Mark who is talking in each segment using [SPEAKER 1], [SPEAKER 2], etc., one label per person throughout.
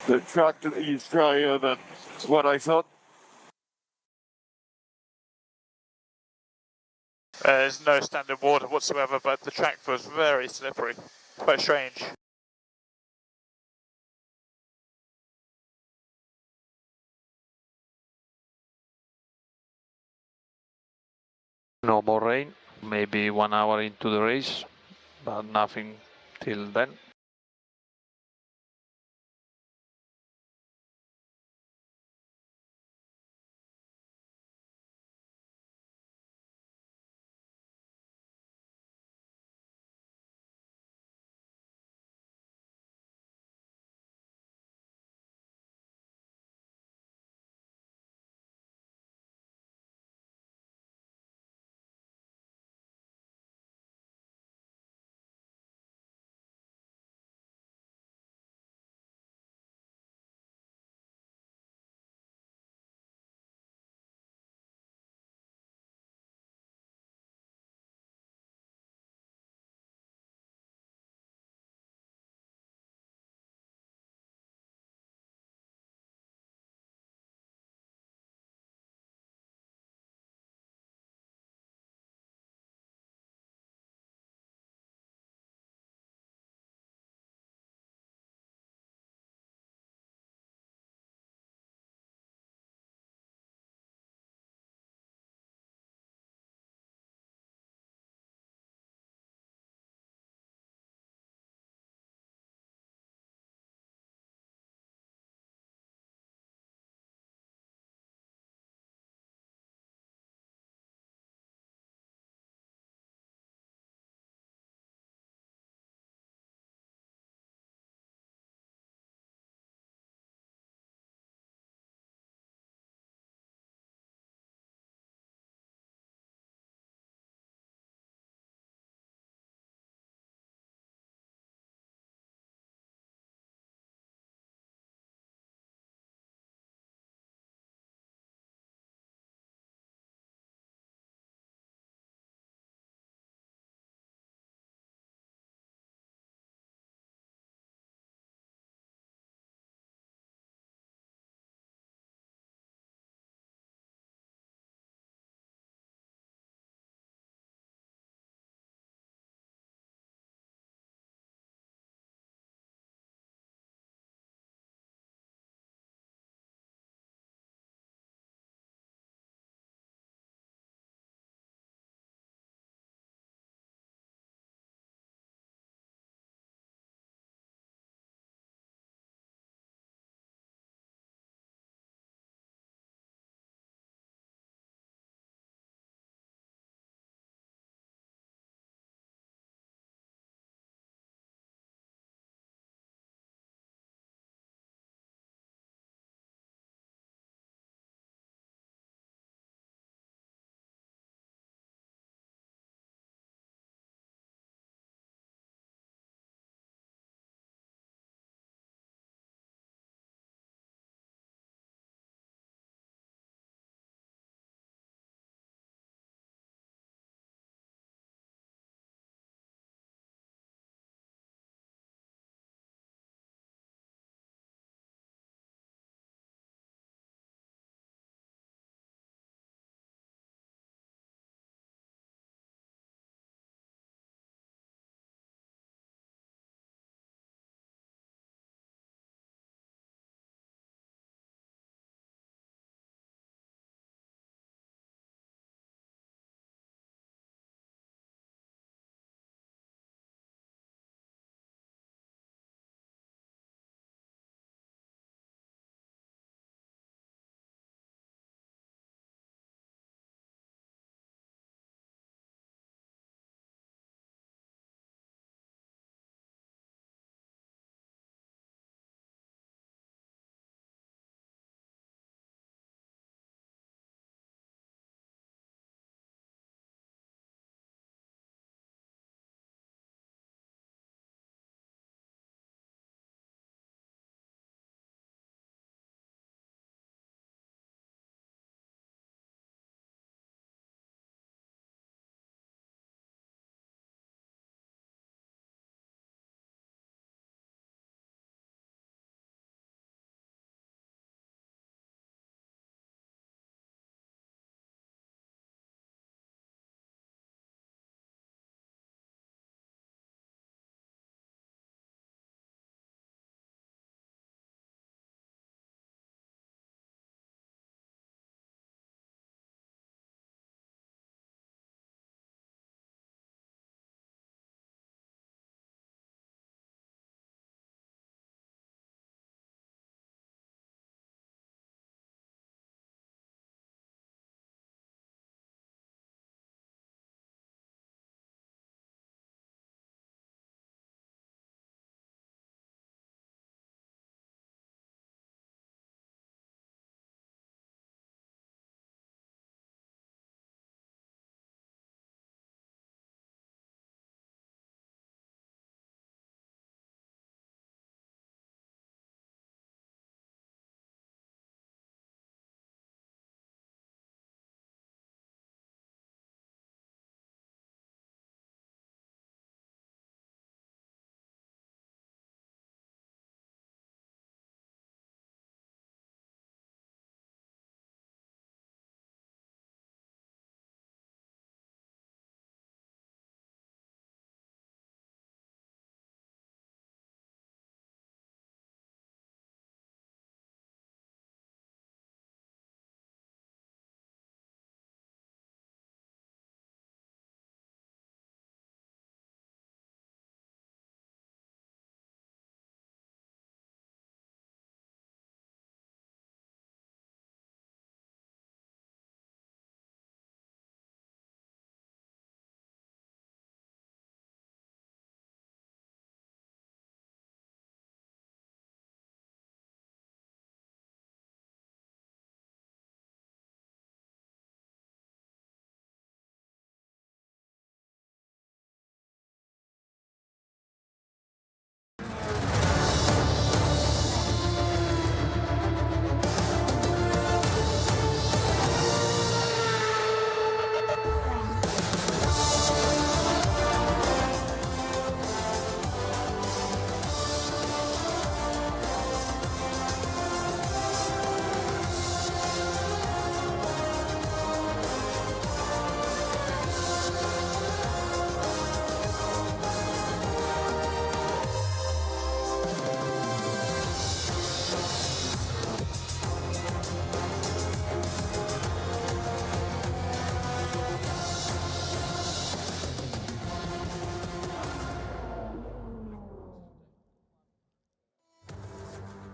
[SPEAKER 1] the track is drier than what I thought.
[SPEAKER 2] There's no standard water whatsoever, but the track was very slippery. Quite strange.
[SPEAKER 3] No more rain, maybe 1 hour into the race, but nothing till then.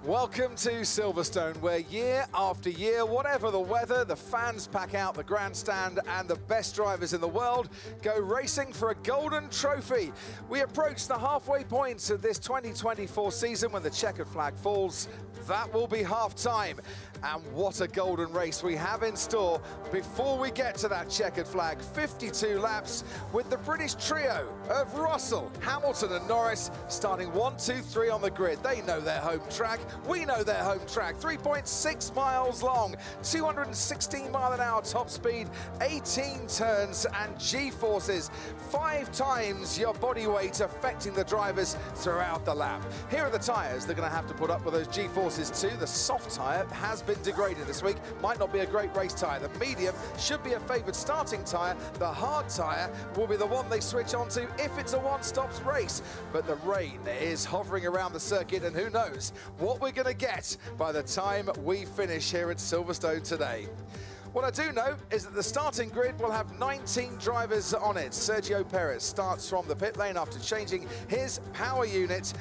[SPEAKER 4] Welcome to Silverstone, where year after year, whatever the weather, the fans pack out the grandstand and the best drivers in the world go racing for a golden trophy. We approach the halfway points of this 2024 season when the checkered flag falls. That will be half-time. And what a golden race we have in store before we get to that checkered flag. 52 laps with the British trio of Russell, Hamilton and Norris starting 1, 2, 3 on the grid. They know their home track. We know their home track. 3.6 miles long, 216 mile an hour top speed, 18 turns and G-forces. 5 times your body weight affecting the drivers throughout the lap. Here are the tyres they're going to have to put up with those G-forces too. The soft tyre has been degraded this week. Might not be a great race tyre. The medium should be a favoured starting tyre. The hard tyre will be the one they switch onto if it's a one-stop race. But the rain is hovering around the circuit, and who knows what we're going to get by the time we finish here at Silverstone today. What I do know is that the starting grid will have 19 drivers on it. Sergio Perez starts from the pit lane after changing his power unit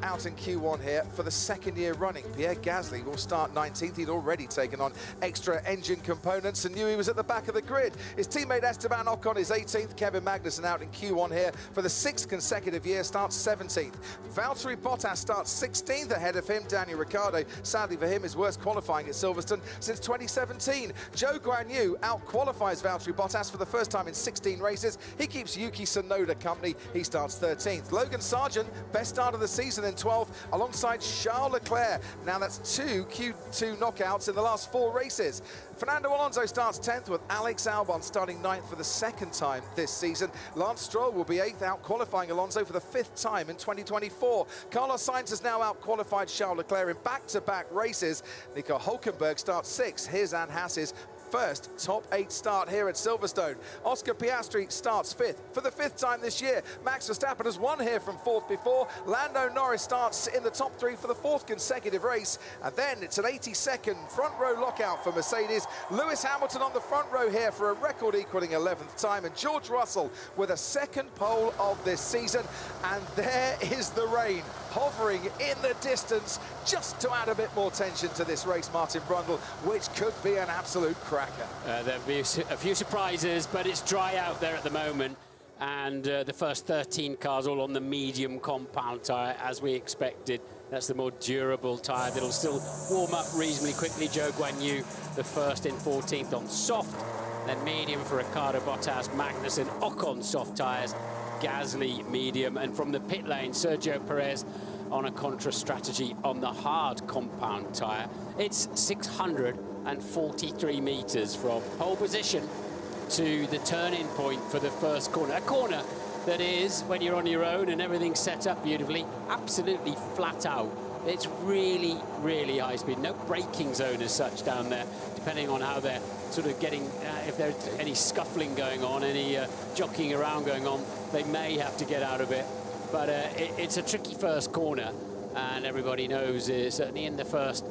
[SPEAKER 4] out in Q1 here for the second year running. Pierre Gasly will start 19th. He'd already taken on extra engine components and knew he was at the back of the grid. His teammate Esteban Ocon is 18th. Kevin Magnussen out in Q1 here for the 6th consecutive year, starts 17th. Valtteri Bottas starts 16th. Ahead of him, Daniel Ricciardo. Sadly for him, his worst qualifying at Silverstone since 2017. Zhou Guanyu out-qualifies Valtteri Bottas for the first time in 16 races. He keeps Yuki Tsunoda company. He starts 13th. Logan Sargent, best start of the season in 12th, alongside Charles Leclerc. Now that's 2 Q2 knockouts in the last 4 races. Fernando Alonso starts 10th, with Alex Albon starting 9th for the second time this season. Lance Stroll will be 8th, out-qualifying Alonso for the 5th time in 2024. Carlos Sainz has now out-qualified Charles Leclerc in back-to-back races. Nico Hülkenberg starts 6th. His and Haas's first top 8 start here at Silverstone. Oscar Piastri starts 5th for the 5th time this year. Max Verstappen has won here from 4th before. Lando Norris starts in the top 3 for the 4th consecutive race. And then it's an 82nd front row lockout for Mercedes. Lewis Hamilton on the front row here for a record equaling 11th time. And George Russell with a 2nd pole of this season. And there is the rain hovering in the distance just to add a bit more tension to this race, Martin Brundle, which could be an absolute cracker.
[SPEAKER 5] There'll be a few surprises, but it's dry out there at the moment, and the first 13 cars all on the medium compound tyre, as we expected. That's the more durable tyre that'll still warm up reasonably quickly. Zhou Guanyu, the first in 14th on soft, then medium for Ricciardo, Bottas, Magnussen, Ocon soft tyres, Gasly medium, and from the pit lane, Sergio Perez on a contra strategy on the hard compound tyre. It's 643 metres from pole position to the turning point for the first corner. A corner that is, when you're on your own and everything's set up beautifully, absolutely flat out. It's really, really high speed. No braking zone as such down there, depending on how they're sort of getting, if there's any scuffling going on, any jockeying around going on, they may have to get out of it. But it's a tricky first corner, and everybody knows, certainly in the first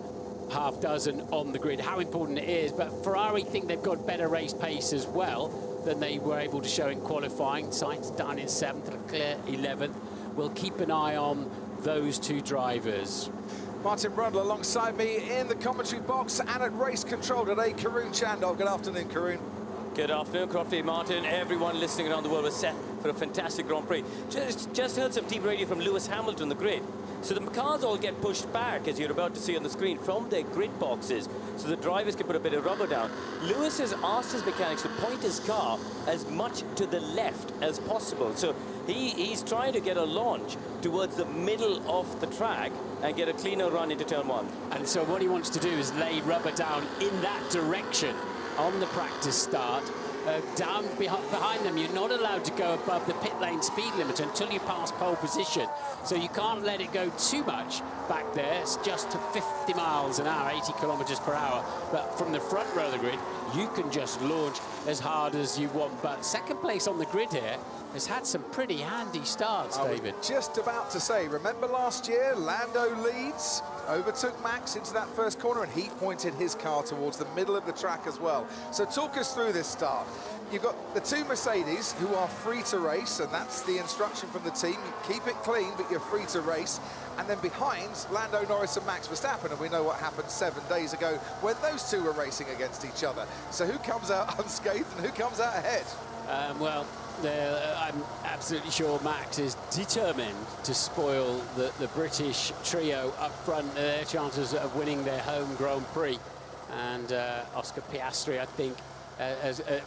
[SPEAKER 5] half dozen on the grid, how important it is. But Ferrari think they've got better race pace as well than they were able to show in qualifying. Sainz down in 7th, Leclerc 11th. We'll keep an eye on those 2 drivers.
[SPEAKER 4] Martin Brundle alongside me in the commentary box and at race control today, Karun Chandok. Good afternoon, Karun.
[SPEAKER 6] Good afternoon, Crofty, Martin, everyone listening around the world. We're set for a fantastic Grand Prix. Just heard some team radio from Lewis Hamilton on the grid. So the cars all get pushed back, as you're about to see on the screen, from their grid boxes, so the drivers can put a bit of rubber down. Lewis has asked his mechanics to point his car as much to the left as possible. So he's trying to get a launch towards the middle of the track and get a cleaner run into turn 1.
[SPEAKER 5] And so what he wants to do is lay rubber down in that direction on the practice start. Down behind them, you're not allowed to go above the pit lane speed limit until you pass pole position. So you can't let it go too much back there. It's just to 50 miles an hour, 80 kilometers per hour. But from the front row of the grid, you can just launch as hard as you want. But second place on the grid here has had some pretty handy starts, David.
[SPEAKER 4] I was just about to say, remember last year, Lando leads, overtook Max into that first corner, and he pointed his car towards the middle of the track as well. So talk us through this start. You've got the two Mercedes who are free to race, and that's the instruction from the team. You keep it clean, but you're free to race. And then behind, Lando Norris and Max Verstappen, and we know what happened 7 days ago when those two were racing against each other. So who comes out unscathed and who comes out ahead?
[SPEAKER 5] Well, I'm absolutely sure Max is determined to spoil the British trio up front, their chances of winning their home Grand Prix. And Oscar Piastri, I think,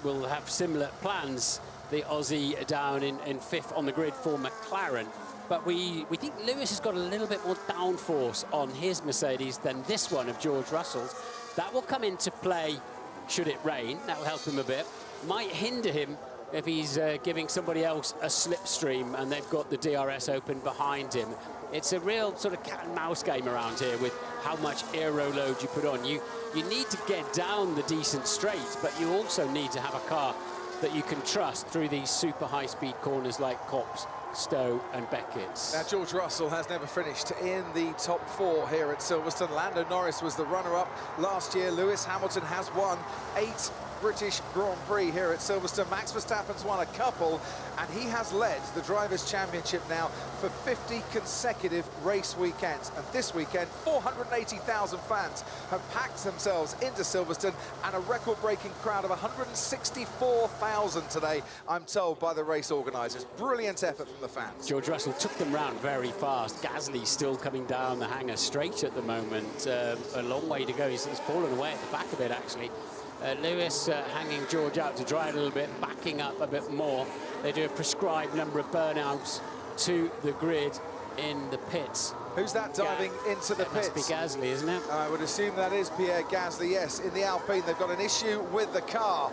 [SPEAKER 5] will have similar plans. The Aussie down in fifth on the grid for McLaren. But we think Lewis has got a little bit more downforce on his Mercedes than this one of George Russell's. That will come into play should it rain. That will help him a bit. Might hinder him if he's giving somebody else a slipstream and they've got the DRS open behind him. It's a real sort of cat and mouse game around here with how much aero load you put on. You need to get down the decent straights, but you also need to have a car that you can trust through these super high-speed corners like Copse, Stowe and Beckett's.
[SPEAKER 4] Now, George Russell has never finished in the top 4 here at Silverstone. Lando Norris was the runner-up last year. Lewis Hamilton has won 8 British Grand Prix here at Silverstone. Max Verstappen's won a couple, and he has led the Drivers' Championship now for 50 consecutive race weekends. And this weekend, 480,000 fans have packed themselves into Silverstone, and a record-breaking crowd of 164,000 today, I'm told, by the race organisers. Brilliant effort from the fans.
[SPEAKER 5] George Russell took them round very fast. Gasly's still coming down the hangar straight at the moment. A long way to go. He's fallen away at the back of it, actually. Lewis hanging George out to dry a little bit, backing up a bit more. They do a prescribed number of burnouts to the grid in the pits.
[SPEAKER 4] Who's that diving into the pits?
[SPEAKER 5] It must be Gasly, isn't it?
[SPEAKER 4] I would assume that is Pierre Gasly, yes. In the Alpine, they've got an issue with the car.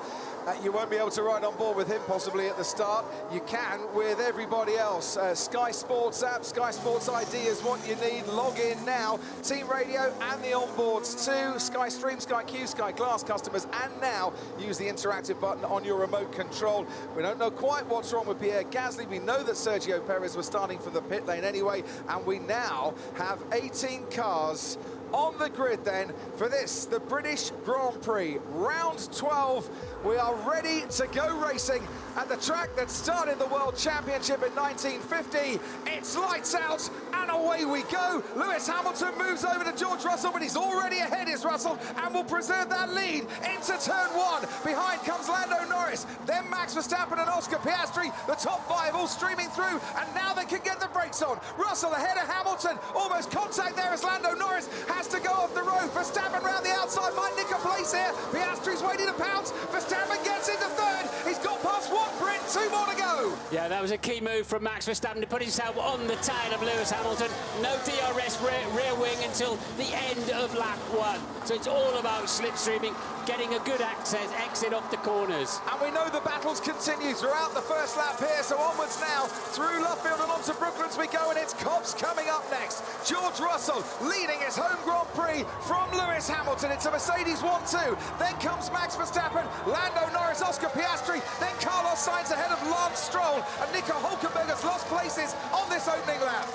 [SPEAKER 4] You won't be able to ride on board with him possibly at the start. You can with everybody else. Sky Sports app, Sky Sports ID is what you need. Log in now. Team radio and the onboards too. Sky Stream, Sky Q, Sky Glass customers, and now use the interactive button on your remote control. We don't know quite what's wrong with Pierre Gasly. We know that Sergio Perez was starting from the pit lane anyway, and we now have 18 cars on the grid then for this, the British Grand Prix. Round 12, we are ready to go racing at the track that started the World Championship in 1950. It's lights out and away we go. Lewis Hamilton moves over to George Russell, but he's already ahead, is Russell, and will preserve that lead into turn 1. Behind comes Lando Norris, then Max Verstappen and Oscar Piastri, the top 5 all streaming through, and now they can get the brakes on. Russell ahead of Hamilton, almost contact there as Lando Norris has to go off the road. Verstappen round the outside, might nick a place here. Piastri's waiting to pounce. Verstappen gets into 3rd. He's got past 1 Brit, 2 more to go.
[SPEAKER 5] Yeah, that was a key move from Max Verstappen to put himself on the tail of Lewis Hamilton. No DRS rear wing until the end of lap 1. So it's all about slipstreaming, getting a good exit off the corners.
[SPEAKER 4] And we know the battles continue throughout the first lap here, so onwards now through Luffield and onto Brooklands we go, and it's Copse coming up next. George Russell leading his home Grand Prix from Lewis Hamilton. It's a Mercedes 1-2. Then comes Max Verstappen, Lando Norris, Oscar Piastri, then Carlos Sainz ahead of Lance Stroll, and Nico Hülkenberg has lost places on this opening lap.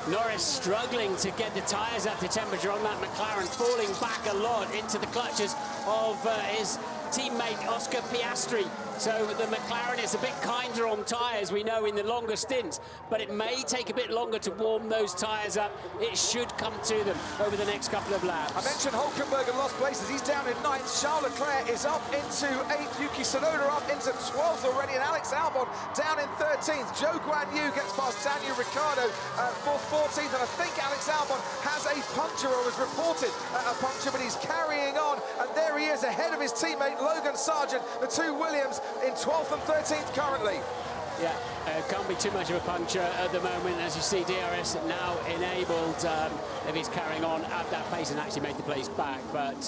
[SPEAKER 5] Norris struggling to get the tyres up to temperature on that McLaren, falling back a lot into the clutches of his teammate Oscar Piastri. So the McLaren is a bit kinder on tyres, we know, in the longer stints, but it may take a bit longer to warm those tyres up. It should come to them over the next couple of laps.
[SPEAKER 4] I mentioned Hülkenberg had lost places. He's down in 9th. Charles Leclerc is up into 8th. Yuki Tsunoda up into 12th already, and Alex Albon down in 13th. Zhou Guanyu gets past Daniel Ricciardo for 14th, and I think Alex Albon has a puncture, or has reported a puncture, but he's carrying on, and there he is ahead of his teammate Logan Sargent, the 2 Williams in 12th and 13th currently.
[SPEAKER 5] Yeah, can't be too much of a puncture at the moment. As you see, DRS now enabled if he's carrying on at that pace and actually made the place back. But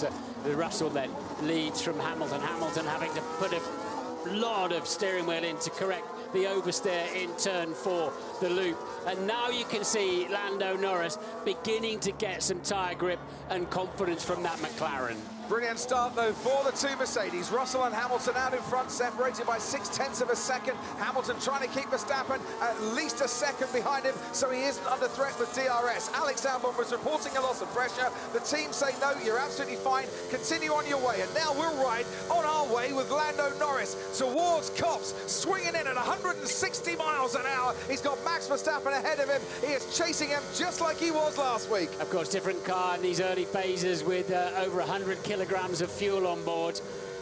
[SPEAKER 5] the Russell then leads from Hamilton. Hamilton having to put a lot of steering wheel in to correct the oversteer in turn 4, the loop. And now you can see Lando Norris beginning to get some tyre grip and confidence from that McLaren.
[SPEAKER 4] Brilliant start, though, for the two Mercedes. Russell and Hamilton out in front, separated by 0.6 of a second. Hamilton trying to keep Verstappen at least a second behind him, so he isn't under threat with DRS. Alex Albon was reporting a loss of pressure. The team say, no, you're absolutely fine. Continue on your way. And now we'll ride on our way with Lando Norris towards Copse, swinging in at 160 miles an hour. He's got Max Verstappen ahead of him. He is chasing him just like he was last week.
[SPEAKER 5] Of course, different car in these early phases with over 100 kilograms of fuel on board.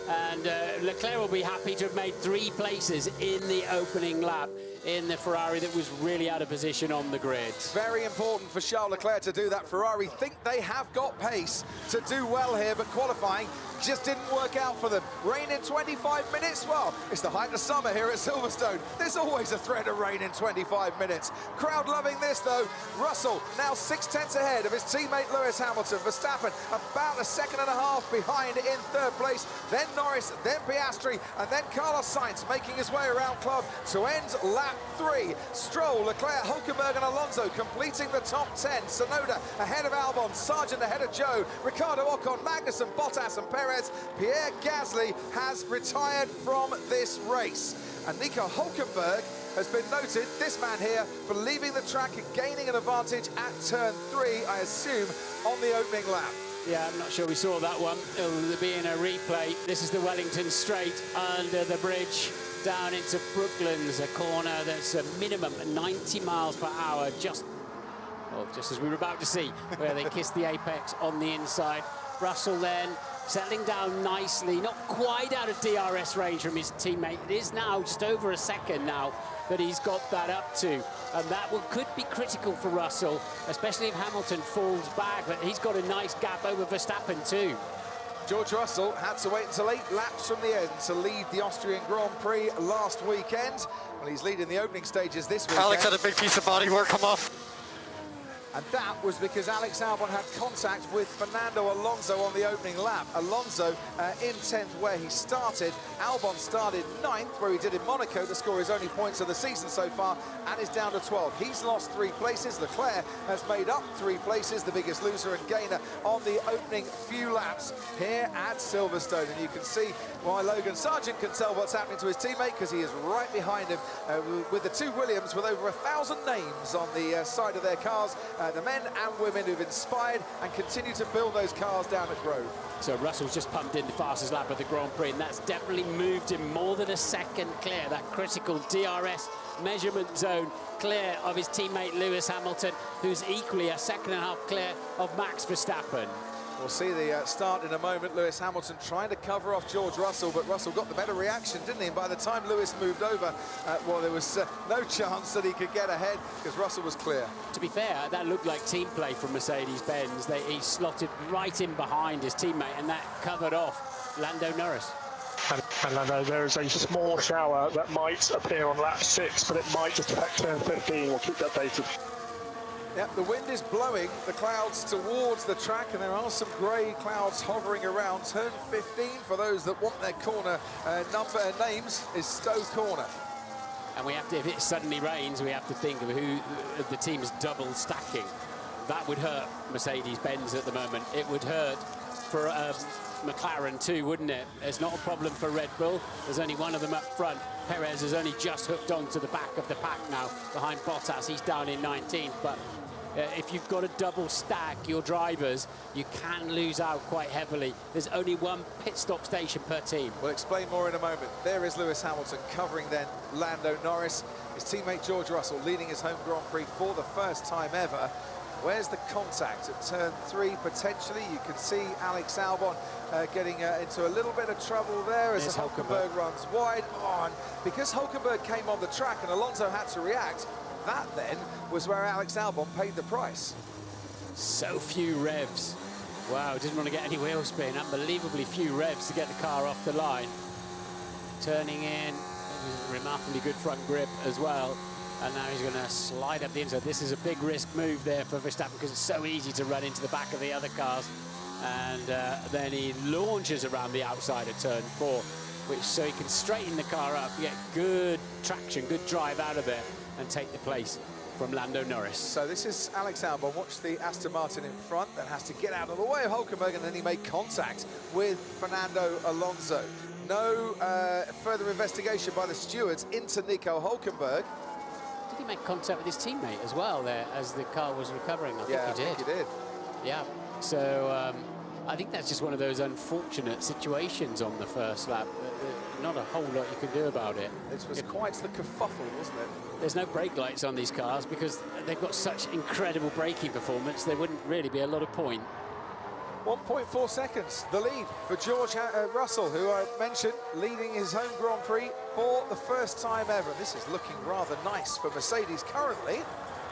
[SPEAKER 5] And Leclerc will be happy to have made 3 places in the opening lap in the Ferrari that was really out of position on the grid.
[SPEAKER 4] Very important for Charles Leclerc to do that. Ferrari think they have got pace to do well here, but qualifying just didn't work out for them. Rain in 25 minutes? Well, it's the height of summer here at Silverstone. There's always a threat of rain in 25 minutes. Crowd loving this, though. Russell now 0.6 ahead of his teammate Lewis Hamilton. Verstappen about 1.5 seconds behind in 3rd place. Then Norris, then Piastri, and then Carlos Sainz making his way around Club to end lap 3. Stroll, Leclerc, Hulkenberg and Alonso completing the top 10. Tsunoda ahead of Albon, Sargent ahead of Joe, Ricardo Ocon, Magnussen, Bottas and Perez. Pierre Gasly has retired from this race. And Nico Hulkenberg has been noted, this man here, for leaving the track and gaining an advantage at turn 3, I assume, on the opening lap.
[SPEAKER 5] Yeah, I'm not sure we saw that one. It'll be in a replay. This is the Wellington Straight under the bridge down into Brooklands, a corner that's a minimum 90 miles per hour, just as we were about to see, where they kissed the apex on the inside. Russell then settling down nicely, not quite out of DRS range from his teammate. It is now just over a second now that he's got that up to. And that could be critical for Russell, especially if Hamilton falls back. But he's got a nice gap over Verstappen too.
[SPEAKER 4] George Russell had to wait until 8 laps from the end to lead the Austrian Grand Prix last weekend. Well, he's leading the opening stages this weekend.
[SPEAKER 1] Alex had a big piece of bodywork come off.
[SPEAKER 4] And that was because Alex Albon had contact with Fernando Alonso on the opening lap. Alonso in 10th where he started. Albon started 9th where he did in Monaco to score his only points of the season so far and is down to 12. He's lost 3 places. Leclerc has made up 3 places, the biggest loser and gainer on the opening few laps here at Silverstone. And you can see why Logan Sargent can tell what's happening to his teammate, because he is right behind him with the 2 Williams with over 1,000 names on the side of their cars. The men and women who've inspired and continue to build those cars down at Grove.
[SPEAKER 5] So Russell's just pumped in the fastest lap of the Grand Prix, and that's definitely moved him more than a second clear, that critical DRS measurement zone clear of his teammate Lewis Hamilton, who's equally 1.5 seconds clear of Max Verstappen.
[SPEAKER 4] We'll see the start in a moment. Lewis Hamilton trying to cover off George Russell, but Russell got the better reaction, didn't he? And by the time Lewis moved over, well, there was no chance that he could get ahead because Russell was clear.
[SPEAKER 5] To be fair, that looked like team play from Mercedes-Benz. He slotted right in behind his teammate, and that covered off Lando Norris.
[SPEAKER 7] And Lando, there is a small shower that might appear on lap 6, but it might just affect turn 15. We'll keep you updated.
[SPEAKER 4] Yep, the wind is blowing the clouds towards the track, and there are some grey clouds hovering around. Turn 15, for those that want their corner names, is Stowe Corner.
[SPEAKER 5] And we have to, if it suddenly rains, we have to think of who the team's double stacking. That would hurt Mercedes-Benz at the moment. It would hurt for McLaren too, wouldn't it? It's not a problem for Red Bull. There's only one of them up front. Perez has only just hooked onto the back of the pack now behind Bottas. He's down in 19th, but if you've got to double stack your drivers, you can lose out quite heavily. There's only 1 pit stop station per team.
[SPEAKER 4] We'll explain more in a moment. There is Lewis Hamilton covering then Lando Norris. His teammate George Russell leading his home Grand Prix for the first time ever. Where's the contact at turn 3 potentially? You can see Alex Albon getting into a little bit of trouble there as Hulkenberg runs wide on. Because Hulkenberg came on the track and Alonso had to react, that then was where Alex Albon paid the price.
[SPEAKER 5] So few revs. Wow, didn't want to get any wheel spin. Unbelievably few revs to get the car off the line. Turning in, remarkably good front grip as well. And now he's going to slide up the inside. This is a big risk move there for Verstappen because it's so easy to run into the back of the other cars. And then he launches around the outside of turn 4, so he can straighten the car up, get good traction, good drive out of there, and take the place from Lando Norris.
[SPEAKER 4] So this is Alex Albon. Watch the Aston Martin in front that has to get out of the way of Hulkenberg, and then he made contact with Fernando Alonso. No further investigation by the stewards into Nico Hulkenberg.
[SPEAKER 5] Did he make contact with his teammate as well there as the car was recovering? I think he did. Yeah, so I think that's just one of those unfortunate situations on the first lap. Not a whole lot you can do about it.
[SPEAKER 4] This was quite the kerfuffle, wasn't it?
[SPEAKER 5] There's no brake lights on these cars because they've got such incredible braking performance, there wouldn't really be a lot of point.
[SPEAKER 4] 1.4 seconds, the lead for George Russell, who I mentioned leading his home Grand Prix for the first time ever. This is looking rather nice for Mercedes currently.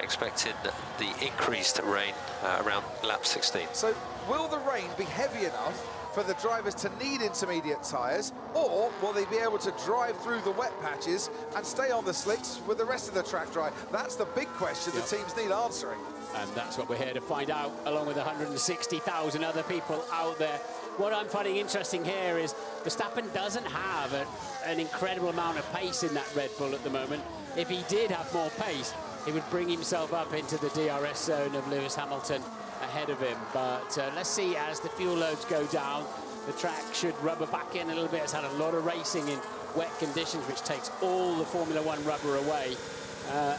[SPEAKER 8] Expecting the increased rain around lap 16.
[SPEAKER 4] So will the rain be heavy enough for the drivers to need intermediate tyres, or will they be able to drive through the wet patches and stay on the slicks with the rest of the track dry? That's the big question the teams need answering.
[SPEAKER 5] And that's what we're here to find out, along with 160,000 other people out there. What I'm finding interesting here is Verstappen doesn't have an incredible amount of pace in that Red Bull at the moment. If he did have more pace, he would bring himself up into the DRS zone of Lewis Hamilton ahead of him. But let's see, as the fuel loads go down, the track should rubber back in a little bit. It's had a lot of racing in wet conditions, which takes all the Formula One rubber away.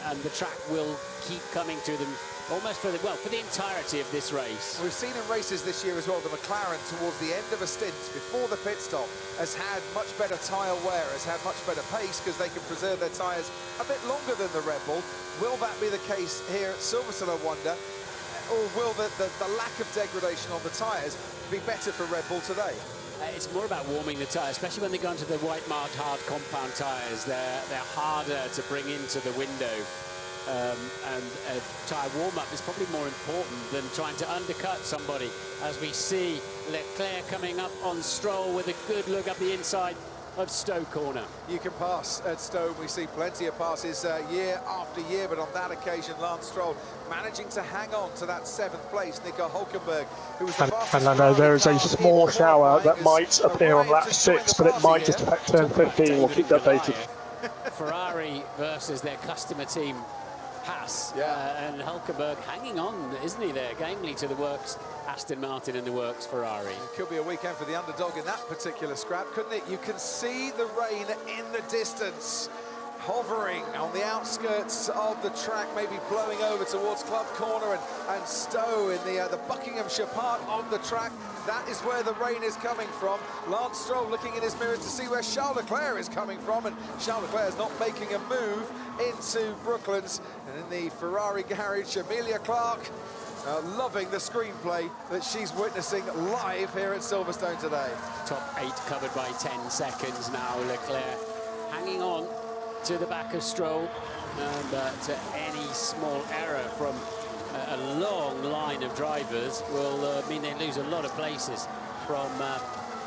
[SPEAKER 5] And the track will keep coming to them almost for the entirety of this race.
[SPEAKER 4] We've seen in races this year as well, the McLaren towards the end of a stint before the pit stop has had much better tyre wear, has had much better pace because they can preserve their tyres a bit longer than the Red Bull. Will that be the case here at Silverstone, I wonder? Or will the lack of degradation on the tyres be better for Red Bull today?
[SPEAKER 5] It's more about warming the tyre, especially when they go into the white marked hard compound tyres. They're harder to bring into the window. And a tyre warm-up is probably more important than trying to undercut somebody, as we see Leclerc coming up on Stroll with a good look up the inside of Stowe corner.
[SPEAKER 4] You can pass at Stowe. We see plenty of passes year after year, but on that occasion, Lance Stroll managing to hang on to that 7th place. Nico Hulkenberg, who was the fastest.
[SPEAKER 7] And I know there is a small shower that might appear on lap 6, but it might just affect turn 15. We'll keep that updated.
[SPEAKER 5] Ferrari versus their customer team, Haas, and Hulkenberg hanging on, isn't he there, gamely to the works Aston Martin and the works Ferrari.
[SPEAKER 4] It could be a weekend for the underdog in that particular scrap, couldn't it? You can see the rain in the distance, hovering on the outskirts of the track, maybe blowing over towards Club Corner and Stowe in the Buckinghamshire part of the track. That is where the rain is coming from. Lance Stroll looking in his mirror to see where Charles Leclerc is coming from, and Charles Leclerc is not making a move into Brooklands. And in the Ferrari garage, Amelia Clark loving the screenplay that she's witnessing live here at Silverstone today.
[SPEAKER 5] Top 8 covered by 10 seconds now. Leclerc hanging on to the back of Stroll, but any small error from a long line of drivers will mean they lose a lot of places, from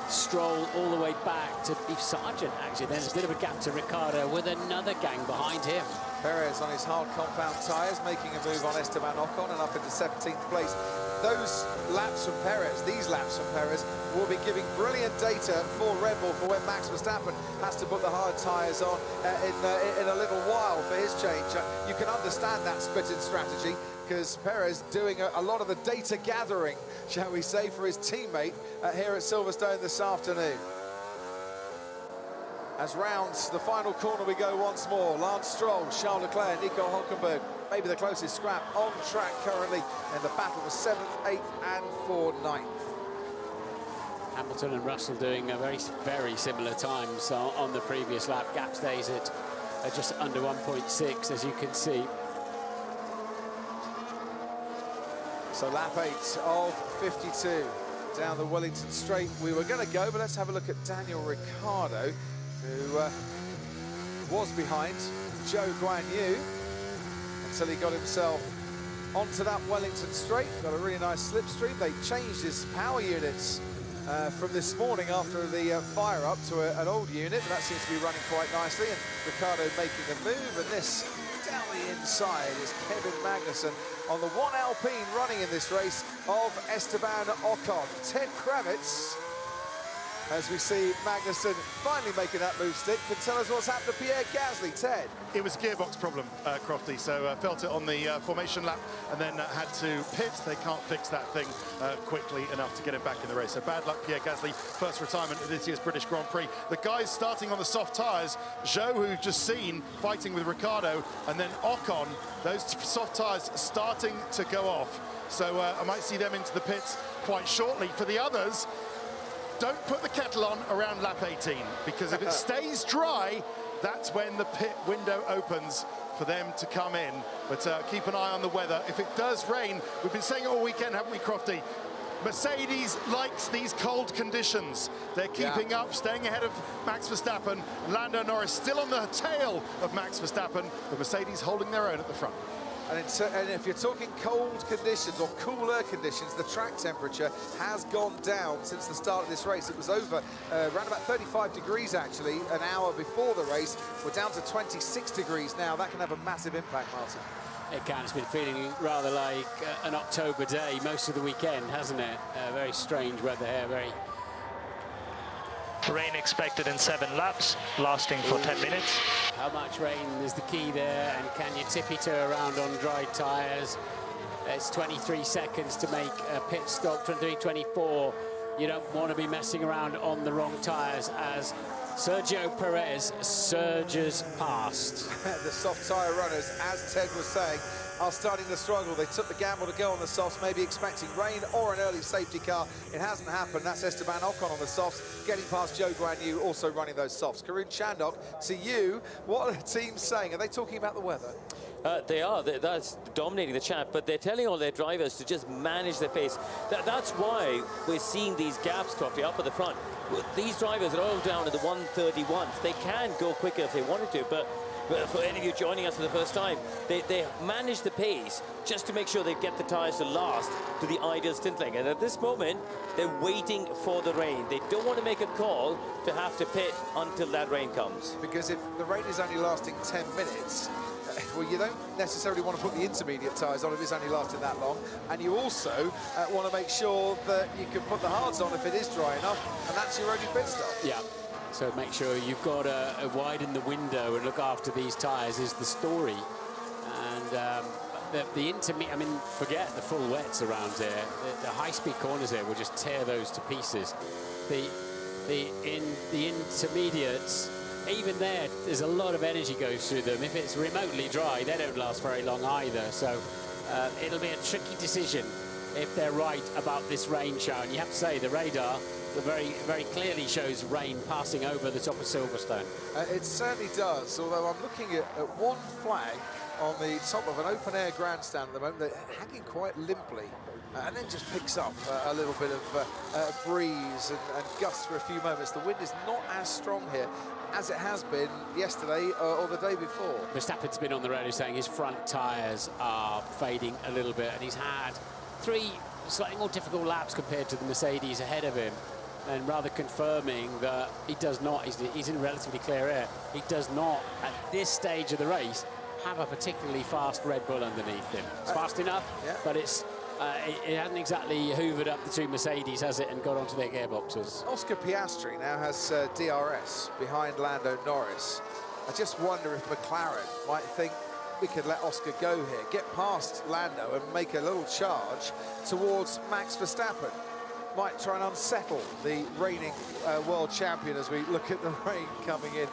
[SPEAKER 5] Stroll all the way back to Beef Sargent. Actually, there's a bit of a gap to Ricciardo with another gang behind him.
[SPEAKER 4] Perez on his hard compound tyres, making a move on Esteban Ocon and up into 17th place. Those laps from Perez, these laps from Perez, will be giving brilliant data for Red Bull for when Max Verstappen has to put the hard tyres on in a little while for his change. You can understand that split-in strategy, because Perez doing a lot of the data gathering, shall we say, for his teammate here at Silverstone this afternoon. As rounds the final corner we go once more. Lance Stroll, Charles Leclerc, Nico Hulkenberg, maybe the closest scrap on track currently in the battle for 7th, 8th and for 9th.
[SPEAKER 5] Hamilton and Russell doing a very similar times on the previous lap. Gap stays at just under 1.6, as you can see.
[SPEAKER 4] So lap 8 of 52 down the Wellington Straight. We were going to go, but let's have a look at Daniel Ricciardo, who was behind Zhou Guanyu until he got himself onto that Wellington Straight. Got a really nice slipstream. They changed his power units from this morning after the fire up to an old unit, but that seems to be running quite nicely. And Ricciardo making the move, and this down the inside is Kevin Magnussen on the one Alpine running in this race of Esteban Ocon. Ted Kravitz as we see Magnussen finally making that move stick. Can tell us what's happened to Pierre Gasly. Ted.
[SPEAKER 9] It was a gearbox problem, Crofty, so felt it on the formation lap and then had to pit. They can't fix that thing quickly enough to get him back in the race. So bad luck, Pierre Gasly, first retirement of this year's British Grand Prix. The guys starting on the soft tyres, Zhou, who we've just seen fighting with Ricciardo, and then Ocon, those soft tyres starting to go off. So I might see them into the pits quite shortly. For the others, don't put the kettle on around lap 18, because if it stays dry, that's when the pit window opens for them to come in. But keep an eye on the weather. If it does rain, we've been saying it all weekend, haven't we, Crofty? Mercedes likes these cold conditions. They're keeping up, staying ahead of Max Verstappen. Lando Norris still on the tail of Max Verstappen. The Mercedes holding their own at the front.
[SPEAKER 4] And if you're talking cold conditions or cooler conditions, the track temperature has gone down since the start of this race. It was over around about 35 degrees actually an hour before the race. We're down to 26 degrees now. That can have a massive impact, Martin.
[SPEAKER 5] It can. It's been feeling rather like an October day most of the weekend, hasn't it? Very strange weather here. Very.
[SPEAKER 7] Rain expected in 7 laps, lasting for 10 minutes.
[SPEAKER 5] How much rain is the key there, and can you tippy-toe around on dry tyres? It's 23 seconds to make a pit stop, 23, 24. You don't want to be messing around on the wrong tyres as Sergio Perez surges past.
[SPEAKER 4] The soft tyre runners, as Ted was saying, are starting to struggle. They took the gamble to go on the softs, maybe expecting rain or an early safety car. It hasn't happened. That's Esteban Ocon on the softs, getting past Joe Guanyu, also running those softs. Karun Chandok, to you, what are the teams saying? Are they talking about the weather?
[SPEAKER 6] They are. That's dominating the chat, but they're telling all their drivers to just manage their pace. That's why we're seeing these gaps, Coffee, up at the front. These drivers are all down to the 131s. They can go quicker if they wanted to, but for any of you joining us for the first time, they manage the pace just to make sure they get the tyres to last to the ideal stint length. And at this moment, they're waiting for the rain. They don't want to make a call to have to pit until that rain comes.
[SPEAKER 4] Because if the rain is only lasting 10 minutes, well, you don't necessarily want to put the intermediate tyres on if it's only lasting that long. And you also want to make sure that you can put the hards on if it is dry enough, and that's your only pit stop.
[SPEAKER 5] Yeah. So make sure you've got to widen the window and look after these tyres is the story. And the intermediate, I mean, forget the full wets around here. The high-speed corners here will just tear those to pieces. The intermediates, even there's a lot of energy goes through them. If it's remotely dry, they don't last very long either. So it'll be a tricky decision if they're right about this rain shower. And you have to say the radar very clearly shows rain passing over the top of Silverstone.
[SPEAKER 4] It certainly does, although I'm looking at one flag on the top of an open-air grandstand at the moment, they're hanging quite limply, and then just picks up a little bit of breeze and gusts for a few moments. The wind is not as strong here as it has been yesterday or the day before.
[SPEAKER 5] Verstappen's been on the radio saying his front tyres are fading a little bit, and he's had 3 slightly more difficult laps compared to the Mercedes ahead of him, and rather confirming that he does not, he's in relatively clear air, he does not, at this stage of the race, have a particularly fast Red Bull underneath him. It's fast enough, yeah, but it hasn't exactly hoovered up the 2 Mercedes, has it, and got onto their gearboxes.
[SPEAKER 4] Oscar Piastri now has DRS behind Lando Norris. I just wonder if McLaren might think we could let Oscar go here, get past Lando and make a little charge towards Max Verstappen. Might try and unsettle the reigning world champion as we look at the rain coming in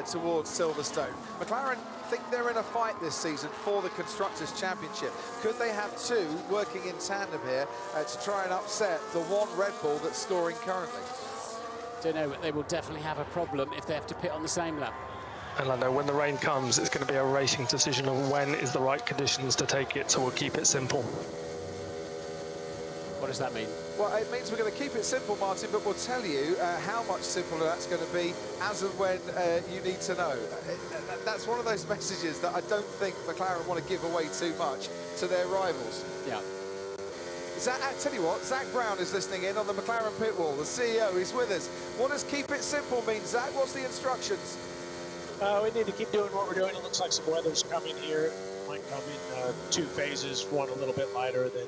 [SPEAKER 4] towards Silverstone. McLaren think they're in a fight this season for the Constructors' Championship. Could they have 2 working in tandem here to try and upset the 1 Red Bull that's scoring currently?
[SPEAKER 5] Don't know, but they will definitely have a problem if they have to pit on the same lap.
[SPEAKER 7] And Lando, when the rain comes, it's going to be a racing decision of when is the right conditions to take it, so we'll keep it simple.
[SPEAKER 5] What does that mean?
[SPEAKER 4] Well, it means we're going to keep it simple, Martin, but we'll tell you how much simpler that's going to be as and when you need to know. That's one of those messages that I don't think McLaren want to give away too much to their rivals.
[SPEAKER 5] Yeah.
[SPEAKER 4] I tell you what, Zach Brown is listening in on the McLaren pit wall. The CEO, he's with us. What does keep it simple mean, Zach? What's the instructions?
[SPEAKER 10] We need to keep doing what we're doing. It looks like some weather's coming here. Might come in 2 phases, one a little bit lighter than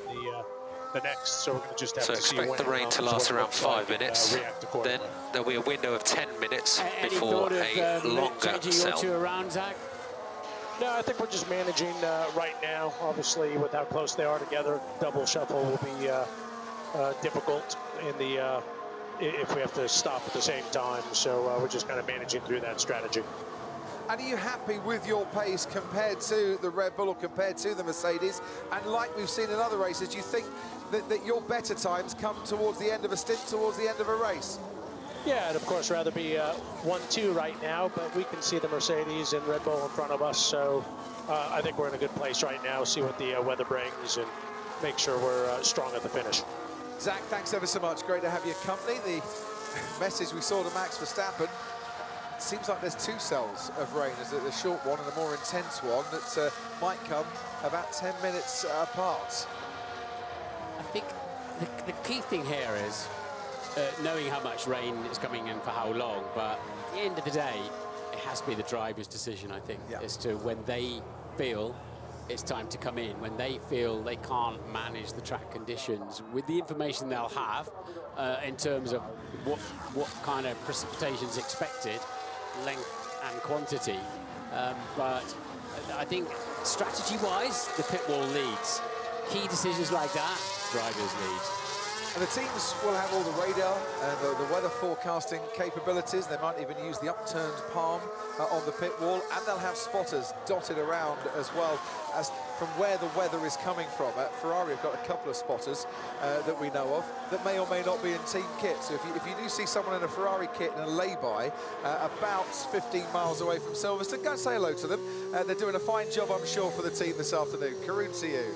[SPEAKER 7] the next. So we're going to just have
[SPEAKER 8] So
[SPEAKER 7] to see
[SPEAKER 8] expect
[SPEAKER 7] when
[SPEAKER 8] the rain to last around 5 minutes. Then there'll be a window of 10 minutes before a longer
[SPEAKER 5] changing your
[SPEAKER 8] cell.
[SPEAKER 5] two around, Zach?
[SPEAKER 7] No, I think we're just managing right now. Obviously, with how close they are together, double shuffle will be difficult in the if we have to stop at the same time. So we're just kind of managing through that strategy.
[SPEAKER 4] And are you happy with your pace compared to the Red Bull or compared to the Mercedes? And like we've seen in other races, do you think that your better times come towards the end of a stint, towards the end of a race?
[SPEAKER 7] Yeah, I'd of course rather be 1-2 right now, but we can see the Mercedes and Red Bull in front of us. So I think we're in a good place right now. See what the weather brings and make sure we're strong at the finish.
[SPEAKER 4] Zach, thanks ever so much. Great to have your company. The message we saw to Max Verstappen, it seems like there's two cells of rain. There's a short one and a more intense one that might come about 10 minutes apart.
[SPEAKER 5] I think the key thing here is knowing how much rain is coming in for how long, but at the end of the day, it has to be the driver's decision, I think, as to when they feel it's time to come in, when they feel they can't manage the track conditions with the information they'll have in terms of what kind of precipitation is expected, length and quantity. But I think strategy-wise, the pit wall leads. Key decisions like that, drivers lead.
[SPEAKER 4] And the teams will have all the radar and the weather forecasting capabilities. They might even use the upturned palm on the pit wall, and they'll have spotters dotted around as well as from where the weather is coming from. Ferrari have got a couple of spotters that we know of that may or may not be in team kit. So if you do see someone in a Ferrari kit in a lay-by about 15 miles away from Silverstone, go and say hello to them. They're doing a fine job, I'm sure, for the team this afternoon. Karun to you.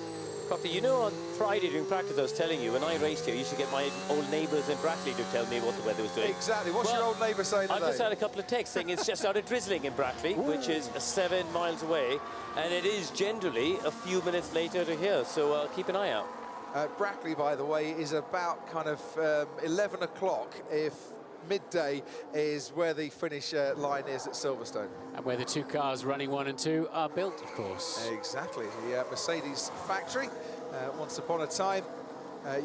[SPEAKER 6] Coffee, you know, on Friday during practice I was telling you, when I raced here, I used to get my old neighbours in Brackley to tell me what the weather was doing.
[SPEAKER 4] Exactly. What's your old neighbour saying today?
[SPEAKER 6] I've just had a couple of texts saying it's just started drizzling in Brackley, which is 7 miles away, and it is generally a few minutes later to here, so keep an eye out.
[SPEAKER 4] Brackley, by the way, is about kind of 11 o'clock if midday is where the finish line is at Silverstone.
[SPEAKER 5] And where the two cars running 1 and 2 are built, of course.
[SPEAKER 4] Exactly. The Mercedes factory, once upon a time,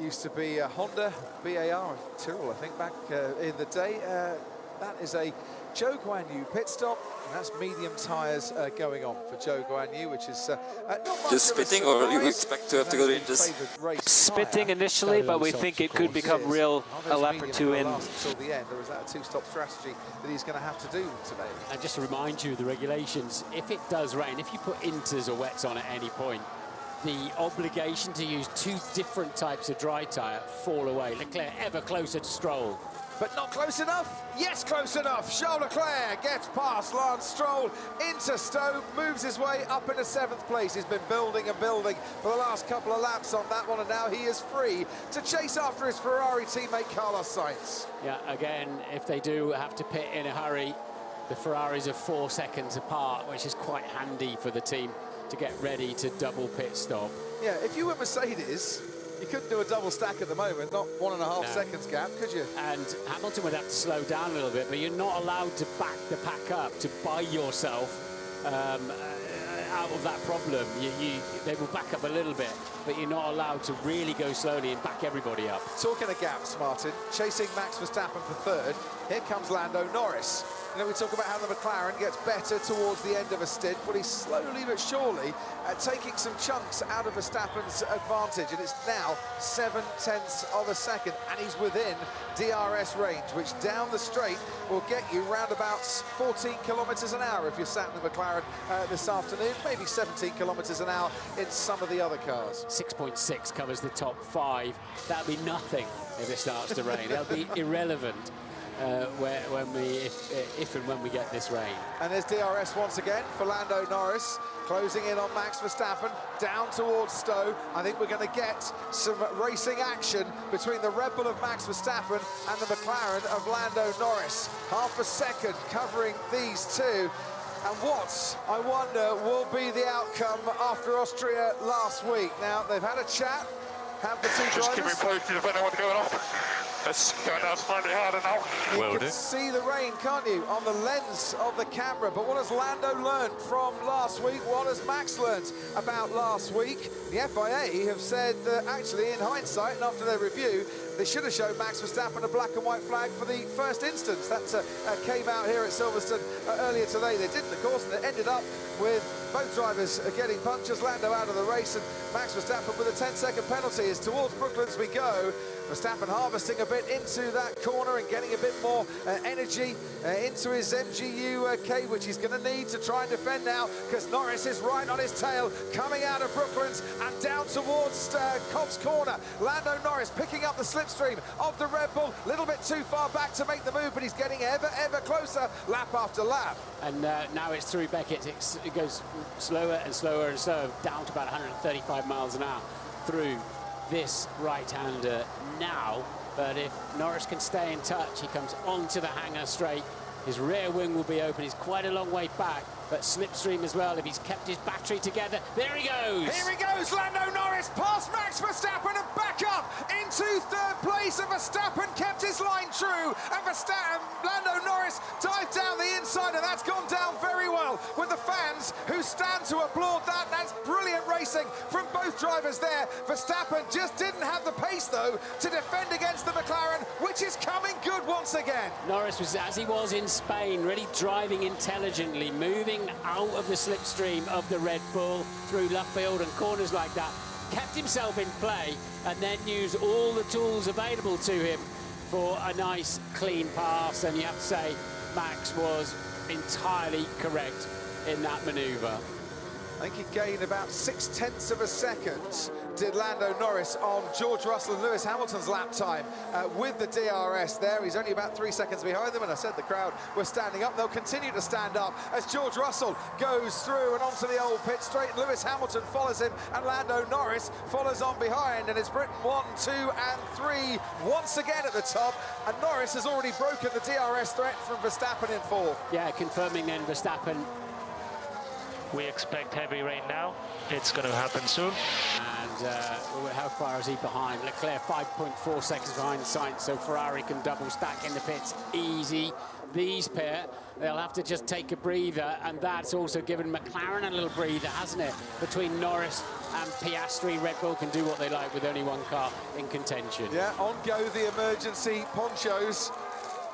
[SPEAKER 4] used to be Honda, BAR, Tyrrell, I think, back in the day. That is a Zhou Guanyu pit stop, and that's medium tyres going on for Zhou Guanyu, which is not much
[SPEAKER 11] just spitting, or you expect to have to go in just
[SPEAKER 10] spitting initially, but we think it could become real a lap or two in.
[SPEAKER 4] Until the end, or is that a two-stop strategy that he's going to have to do today?
[SPEAKER 5] And just to remind you, the regulations, if it does rain, if you put inters or wets on at any point, the obligation to use 2 different types of dry tyre fall away. Leclerc ever closer to Stroll.
[SPEAKER 4] But not close enough? Yes, close enough. Charles Leclerc gets past Lance Stroll into Stowe, moves his way up into 7th place. He's been building and building for the last couple of laps on that one, and now he is free to chase after his Ferrari teammate Carlos Sainz.
[SPEAKER 5] Yeah, again, if they do have to pit in a hurry, the Ferraris are 4 seconds apart, which is quite handy for the team to get ready to double pit stop.
[SPEAKER 4] Yeah, if you were Mercedes, you couldn't do a double stack at the moment, not 1.5 seconds gap, could you?
[SPEAKER 5] And Hamilton would have to slow down a little bit, but you're not allowed to back the pack up, to buy yourself out of that problem. They will back up a little bit, but you're not allowed to really go slowly and back everybody up.
[SPEAKER 4] Talking of gaps, Martin, chasing Max Verstappen for 3rd, here comes Lando Norris. You know, we talk about how the McLaren gets better towards the end of a stint, but he's slowly but surely taking some chunks out of Verstappen's advantage, and it's now 0.7 of a second, and he's within DRS range, which down the straight will get you round about 14 kilometres an hour if you're sat in the McLaren this afternoon, maybe 17 kilometres an hour in some of the other cars.
[SPEAKER 5] 6.6 covers the top 5. That'll be nothing if it starts to rain. That'll be irrelevant. If and when we get this rain.
[SPEAKER 4] And there's DRS once again for Lando Norris, closing in on Max Verstappen, down towards Stowe. I think we're going to get some racing action between the Red Bull of Max Verstappen and the McLaren of Lando Norris. Half a second covering these two. And what, I wonder, will be the outcome after Austria last week? Now, they've had a chat, have the two drivers.
[SPEAKER 2] Just keep me posted if I know what's going on. Let's go down slightly harder now.
[SPEAKER 4] You can see the rain, can't you, on the lens of the camera. But what has Lando learned from last week? What has Max learned about last week? The FIA have said that actually, in hindsight, and after their review, they should have shown Max Verstappen a black and white flag for the first instance. That came out here at Silverstone earlier today. They didn't, of course, and it ended up with both drivers getting punctures. Lando out of the race and Max Verstappen with a 10-second penalty. As towards Brooklands we go. Verstappen harvesting a bit into that corner and getting a bit more energy into his MGU K, which he's going to need to try and defend now, because Norris is right on his tail, coming out of Brooklands and down towards Cobb's Corner. Lando Norris picking up the slipstream of the Red Bull, a little bit too far back to make the move, but he's getting ever closer, lap after lap. And now it's through Beckett. It goes slower and slower and slower, down to about 135 miles an hour through this right-hander now. But if Norris can stay in touch, he comes onto the hanger straight. His rear wing will be open. He's quite a long way back, but slipstream as well if he's kept his battery together. There he goes! Here he goes, Lando Norris past Max Verstappen and back up into third place. And Verstappen kept his line true. And Lando Norris dived down the inside, and that's gone down very well with the fans who stand to applaud that. That's brilliant racing from both drivers there. Verstappen just didn't have the pace, though, to defend against the McLaren, which is coming good once again. Norris was, as he was in Spain, really driving intelligently, moving out of the slipstream of the Red Bull through left field and corners like that, kept himself in play and then used all the tools available to him for a nice clean pass. And you have to say Max was entirely correct in that manoeuvre. I think he gained about 0.6 of a second, did Lando Norris, on George Russell and Lewis Hamilton's lap time with the DRS there. He's only about 3 seconds behind them, and I said the crowd were standing up. They'll continue to stand up as George Russell goes through and onto the old pit straight. Lewis Hamilton follows him, and Lando Norris follows on behind, and it's Britain 1, 2 and 3 once again at the top, and Norris has already broken the DRS threat from Verstappen in fourth. Yeah, confirming then Verstappen.
[SPEAKER 10] We expect heavy rain now. It's going to happen soon.
[SPEAKER 5] And how far is he behind? Leclerc 5.4 seconds behind Sainz, so Ferrari can double stack in the pits easy. These pair, they'll have to just take a breather, and that's also given McLaren a little breather, hasn't it? Between Norris and Piastri, Red Bull can do what they like with only one car in contention. Yeah, on go the emergency ponchos.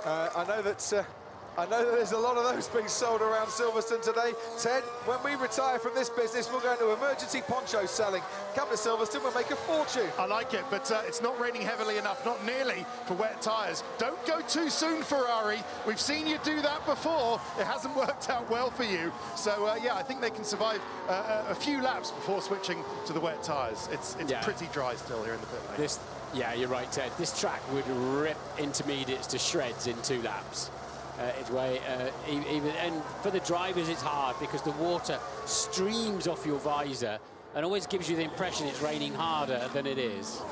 [SPEAKER 5] I know that there's a lot of those being sold around Silverstone today. Ted, when we retire from this business, we'll go into emergency poncho selling. Come to Silverstone, we'll make a fortune.
[SPEAKER 9] I like it, but it's not raining heavily enough, not nearly for wet tyres. Don't go too soon, Ferrari. We've seen you do that before. It hasn't worked out well for you. So, yeah, I think they can survive a few laps before switching to the wet tyres. It's pretty dry still here in the pit lane.
[SPEAKER 5] Yeah, you're right, Ted. This track would rip intermediates to shreds in 2 laps. And for the drivers it's hard because the water streams off your visor and always gives you the impression it's raining harder than it is.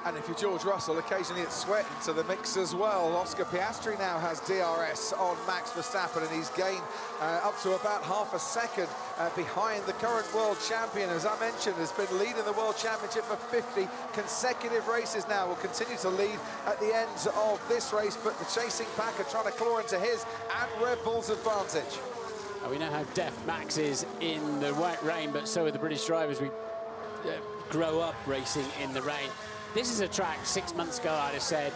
[SPEAKER 4] And if you're George Russell, occasionally it's sweat into the mix as well. Oscar Piastri now has DRS on Max Verstappen, and he's gained up to about half a second behind the current world champion. As I mentioned, has been leading the World Championship for 50 consecutive races now. Will continue to lead at the end of this race, but the chasing pack are trying to claw into his and Red Bull's advantage.
[SPEAKER 5] We know how deft Max is in the white rain, but so are the British drivers. We grow up racing in the rain. This is a track 6 months ago I'd have said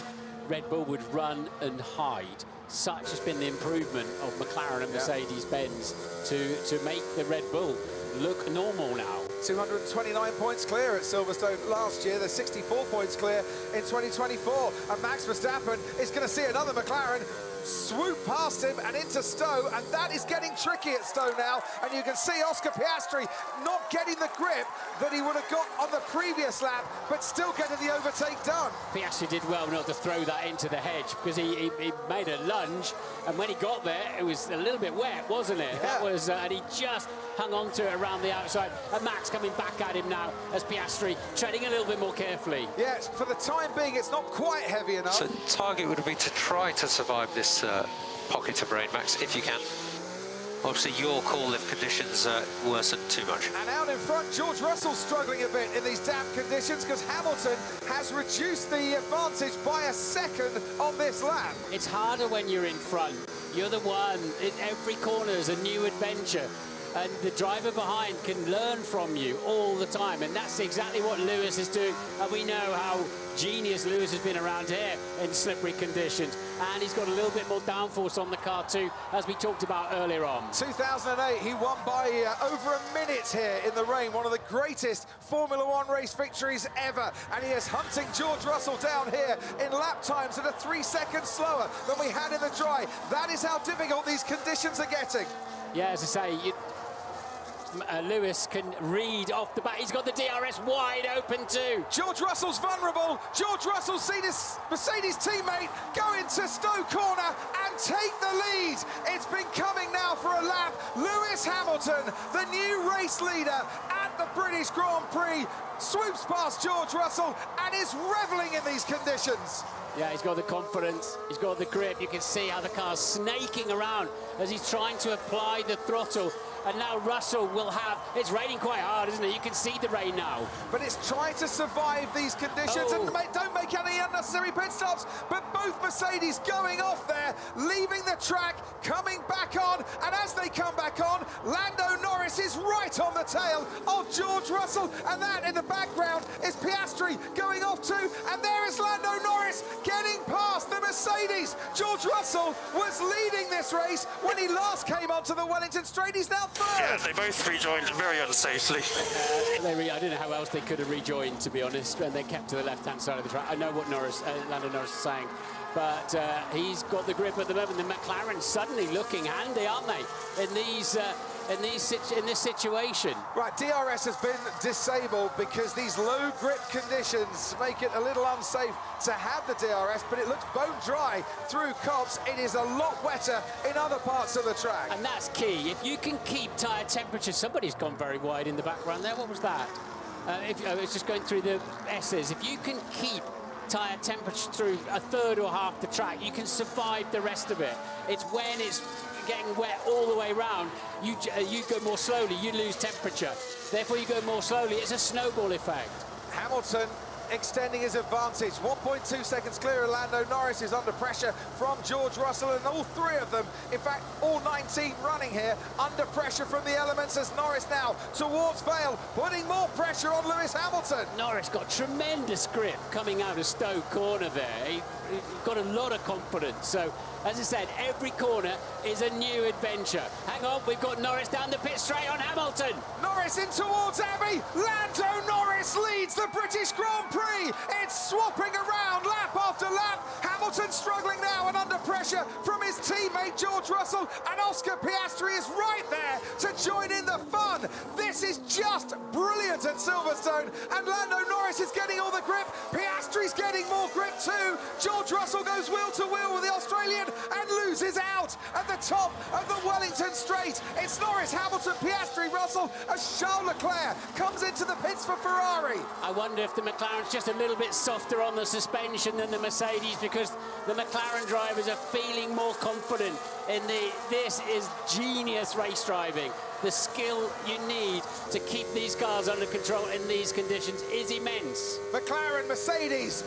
[SPEAKER 5] Red Bull would run and hide. Such has been the improvement of McLaren and Mercedes-Benz to make the Red Bull look normal now.
[SPEAKER 4] 229 points clear at Silverstone last year. They're 64 points clear in 2024. And Max Verstappen is going to see another McLaren swoop past him and into Stowe, and that is getting tricky at Stowe now. And you can see Oscar Piastri not getting the grip that he would have got on the previous lap, but still getting the overtake done.
[SPEAKER 5] Piastri did well not to throw that into the hedge, because he made a lunge, and when he got there, it was a little bit wet, wasn't it? Yeah. That was, and he just hung on to it around the outside. And Max coming back at him now as Piastri treading a little bit more carefully.
[SPEAKER 4] Yes, for the time being, it's not quite heavy enough.
[SPEAKER 8] So the target would be to try to survive this pocket of rain, Max, if you can. Obviously your call if conditions worsen too much.
[SPEAKER 4] And out in front, George Russell struggling a bit in these damp conditions because Hamilton has reduced the advantage by a second on this lap.
[SPEAKER 5] It's harder when you're in front. You're the one. Every corner is a new adventure. And the driver behind can learn from you all the time. And that's exactly what Lewis is doing. And we know how genius Lewis has been around here in slippery conditions. And he's got a little bit more downforce on the car too, as we talked about earlier on.
[SPEAKER 4] 2008, he won by over a minute here in the rain. One of the greatest Formula One race victories ever. And he is hunting George Russell down here in lap times that are 3 seconds slower than we had in the dry. That is how difficult these conditions are getting.
[SPEAKER 5] Yeah, as I say, Lewis can read off the bat. He's got the DRS wide open too.
[SPEAKER 4] George Russell's vulnerable. George Russell's seen his Mercedes teammate go into Stowe corner and take the lead. It's been coming now for a lap. Lewis Hamilton, the new race leader at the British Grand Prix, swoops past George Russell and is reveling in these conditions.
[SPEAKER 5] Yeah, he's got the confidence, he's got the grip. You can see how the car's snaking around as he's trying to apply the throttle. And now Russell will have, it's raining quite hard, isn't it? You can see the rain now.
[SPEAKER 4] But it's trying to survive these conditions and don't make any unnecessary pit stops. But both Mercedes going off there, leaving the track, coming back on. And as they come back on, Lando Norris is right on the tail of George Russell. And that in the background is Piastri going off too. And there is Lando Norris getting past the Mercedes. George Russell was leading this race when he last came onto the Wellington Straight. He's now third.
[SPEAKER 1] Yeah, they both rejoined very unsafely.
[SPEAKER 5] I don't know how else they could have rejoined, to be honest, and they kept to the left-hand side of the track. I know what Lando Norris is saying, but he's got the grip at the moment. The McLaren's suddenly looking handy, aren't they, in this situation?
[SPEAKER 4] Right, DRS has been disabled because these low grip conditions make it a little unsafe to have the DRS, but it looks bone dry through Copse. It is a lot wetter in other parts of the track.
[SPEAKER 5] And that's key. If you can keep tyre temperature, somebody's gone very wide in the background there. What was that? It's just going through the S's. If you can keep tyre temperature through a third or half the track, you can survive the rest of it. It's when it's getting wet all the way around, you go more slowly, you lose temperature. Therefore, you go more slowly. It's a snowball effect.
[SPEAKER 4] Hamilton extending his advantage. 1.2 seconds clear of Lando Norris, is under pressure from George Russell, and all three of them, in fact, all 19 running here, under pressure from the elements as Norris now towards Vale, putting more pressure on Lewis Hamilton.
[SPEAKER 5] Norris got tremendous grip coming out of Stowe corner there. He got a lot of confidence. So, as I said, every corner is a new adventure. Hang on, we've got Norris down the pit straight on Hamilton.
[SPEAKER 4] Norris in towards Abbey. Lando Norris leads the British Grand Prix. It's swapping around lap after lap. Hamilton struggling now and under pressure from his teammate George Russell, and Oscar Piastri is right there to join in the fun. This is just brilliant at Silverstone, and Lando Norris is getting all the grip. Piastri's getting more grip too. George Russell goes wheel to wheel with the Australian and loses out at the top of the Wellington Straight. It's Norris, Hamilton, Piastri, Russell as Charles Leclerc comes into the pits for Ferrari.
[SPEAKER 5] I wonder if the McLaren's just a little bit softer on the suspension than the Mercedes, because the McLaren drivers are feeling more confident in this is genius race driving. The skill you need to keep these cars under control in these conditions is immense.
[SPEAKER 4] McLaren, Mercedes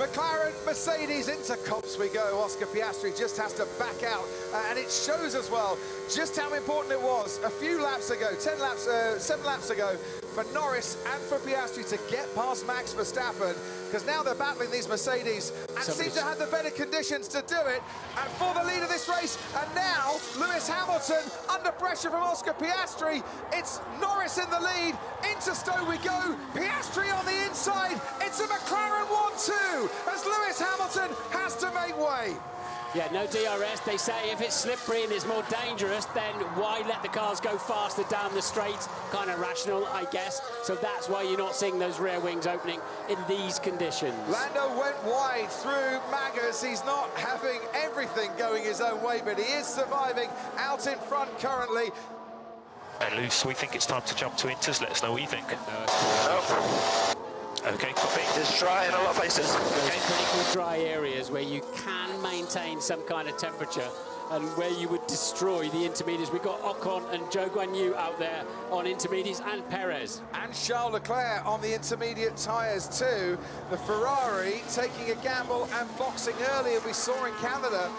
[SPEAKER 4] into Copse we go. Oscar Piastri just has to back out, and it shows as well just how important it was a few laps ago, 7 laps ago, for Norris and for Piastri to get past Max Verstappen, because now they're battling these Mercedes and seem to have the better conditions to do it. And for the lead of this race, and now Lewis Hamilton under pressure from Oscar Piastri. It's Norris in the lead. Into Stowe we go. Piastri on the inside. It's a McLaren 1-2 as Lewis Hamilton has to make way.
[SPEAKER 5] Yeah, no DRS. They say if it's slippery and it's more dangerous, then why let the cars go faster down the straight? Kind of rational, I guess. So that's why you're not seeing those rear wings opening in these conditions.
[SPEAKER 4] Lando went wide through Maggers. He's not having everything going his own way, but he is surviving out in front currently.
[SPEAKER 12] Hey, Luce, we think it's time to jump to Inters. Let us know what you think. Okay, copy.
[SPEAKER 10] It's dry in a lot of places.
[SPEAKER 5] There's critical dry areas where you can maintain some kind of temperature and where you would destroy the intermediates. We've got Ocon and Zhou Guanyu out there on intermediates, and Perez.
[SPEAKER 4] And Charles Leclerc on the intermediate tyres too. The Ferrari taking a gamble and boxing early, and we saw in Canada,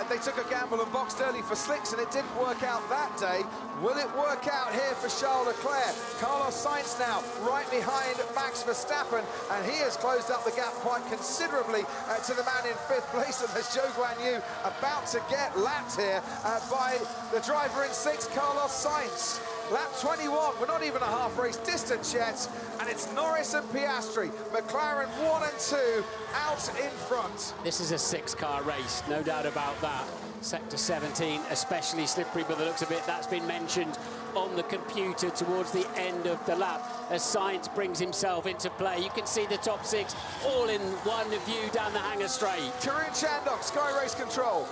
[SPEAKER 4] they took a gamble and boxed early for slicks, and it didn't work out that day. Will it work out here for Charles Leclerc? Carlos Sainz now right behind Max Verstappen, and he has closed up the gap quite considerably to the man in 5th place, and there's Zhou Guanyu about to get lapped here by the driver in 6th, Carlos Sainz. Lap 21, we're not even a half race distance yet, and it's Norris and Piastri, McLaren 1 and 2 out in front.
[SPEAKER 5] This is a 6-car race, no doubt about that. Sector 17, especially slippery by the looks of it. That's been mentioned on the computer towards the end of the lap as Sainz brings himself into play. You can see the top 6 all in one view down the Hangar Straight.
[SPEAKER 4] Karun Chandok, Sky Race Control.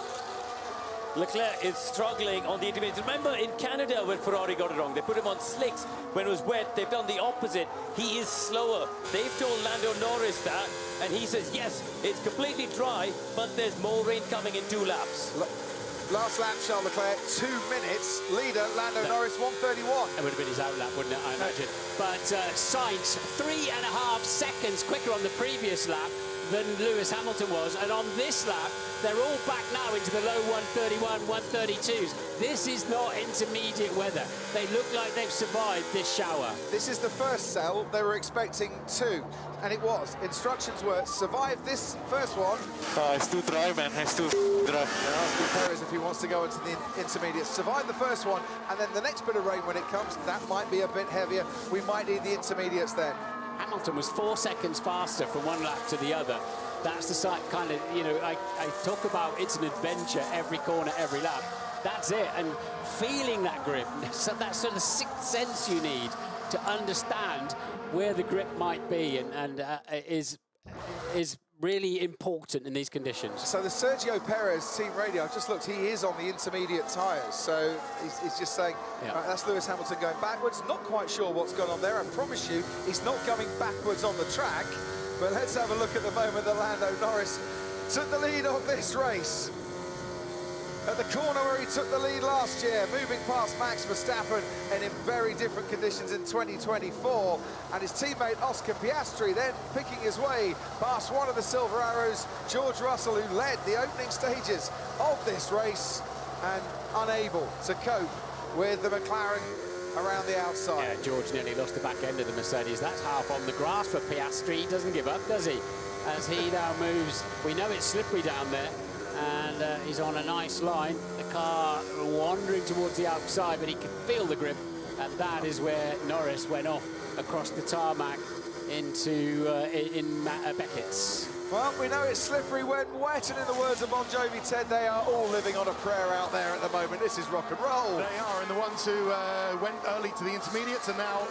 [SPEAKER 6] Leclerc is struggling on the intermediates. Remember in Canada when Ferrari got it wrong, they put him on slicks when it was wet. They've done the opposite. He is slower. They've told Lando Norris that, and he says, yes, it's completely dry, but there's more rain coming in 2 laps.
[SPEAKER 4] Last lap, Charles Leclerc, 2 minutes. Leader, Lando Norris, 1:31.
[SPEAKER 5] It would have been his outlap, wouldn't it, I imagine. But Sainz, 3.5 seconds quicker on the previous lap than Lewis Hamilton was, and on this lap they're all back now into the low 131, 132s. This is not intermediate weather. They look like they've survived this shower.
[SPEAKER 4] This is the first cell. They were expecting 2, and it was. Instructions were survive this first one.
[SPEAKER 3] It's too dry, man. It's too dry.
[SPEAKER 4] They're asking Perez if he wants to go into the intermediates. Survive the first one, and then the next bit of rain when it comes, that might be a bit heavier. We might need the intermediates then.
[SPEAKER 5] Hamilton was 4 seconds faster from one lap to the other. That's the site kind of, you know, I talk about it's an adventure every corner, every lap. That's it, and feeling that grip, so that sort of sixth sense you need to understand where the grip might be, and is really important in these conditions.
[SPEAKER 4] So the Sergio Perez team radio, I've just looked, he is on the intermediate tyres, so he's just saying,
[SPEAKER 5] yeah.
[SPEAKER 4] Right, that's Lewis Hamilton going backwards. Not quite sure what's going on there. I promise you, he's not going backwards on the track. But let's have a look at the moment that Lando Norris took the lead of this race. At the corner where he took the lead last year, moving past Max Verstappen, and in very different conditions in 2024. And his teammate Oscar Piastri then picking his way past one of the Silver Arrows, George Russell, who led the opening stages of this race and unable to cope with the McLaren around the outside.
[SPEAKER 5] Yeah, George nearly lost the back end of the Mercedes. That's half on the grass for Piastri. He doesn't give up, does he? As he now moves, we know it's slippery down there, and he's on a nice line. The car wandering towards the outside, but he can feel the grip, and that is where Norris went off across the tarmac into Beckett's.
[SPEAKER 4] Well, we know it's slippery when wet, and in the words of Bon Jovi, Ted, they are all living on a prayer out there at the moment. This is rock and roll.
[SPEAKER 9] They are, and the ones who went early to the intermediates are now,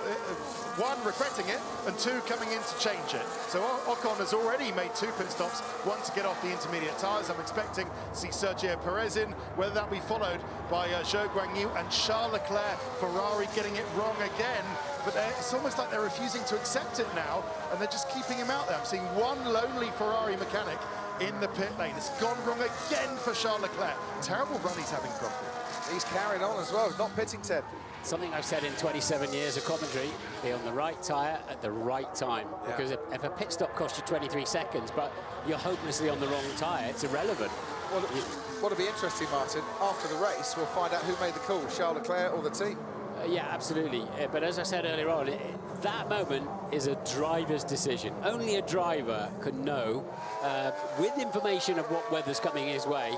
[SPEAKER 9] 1, regretting it, and 2, coming in to change it. So Ocon has already made 2 pit stops, 1 to get off the intermediate tyres. I'm expecting to see Sergio Perez in, whether that be followed by Zhou Guanyu and Charles Leclerc. Ferrari getting it wrong again, but it's almost like they're refusing to accept it now, and they're just keeping him out there. I'm seeing one lonely Ferrari mechanic in the pit lane. It's gone wrong again for Charles Leclerc. Terrible run he's having, Crofty.
[SPEAKER 4] He's carried on as well, not pitting, Ted.
[SPEAKER 5] Something I've said in 27 years of commentary, be on the right tyre at the right time. Yeah. Because if a pit stop costs you 23 seconds, but you're hopelessly on the wrong tyre, it's irrelevant.
[SPEAKER 4] Well, what'll be interesting, Martin, after the race, we'll find out who made the call, Charles Leclerc or the team.
[SPEAKER 5] Yeah, absolutely. But as I said earlier on, that moment is a driver's decision. Only a driver can know, with information of what weather's coming his way,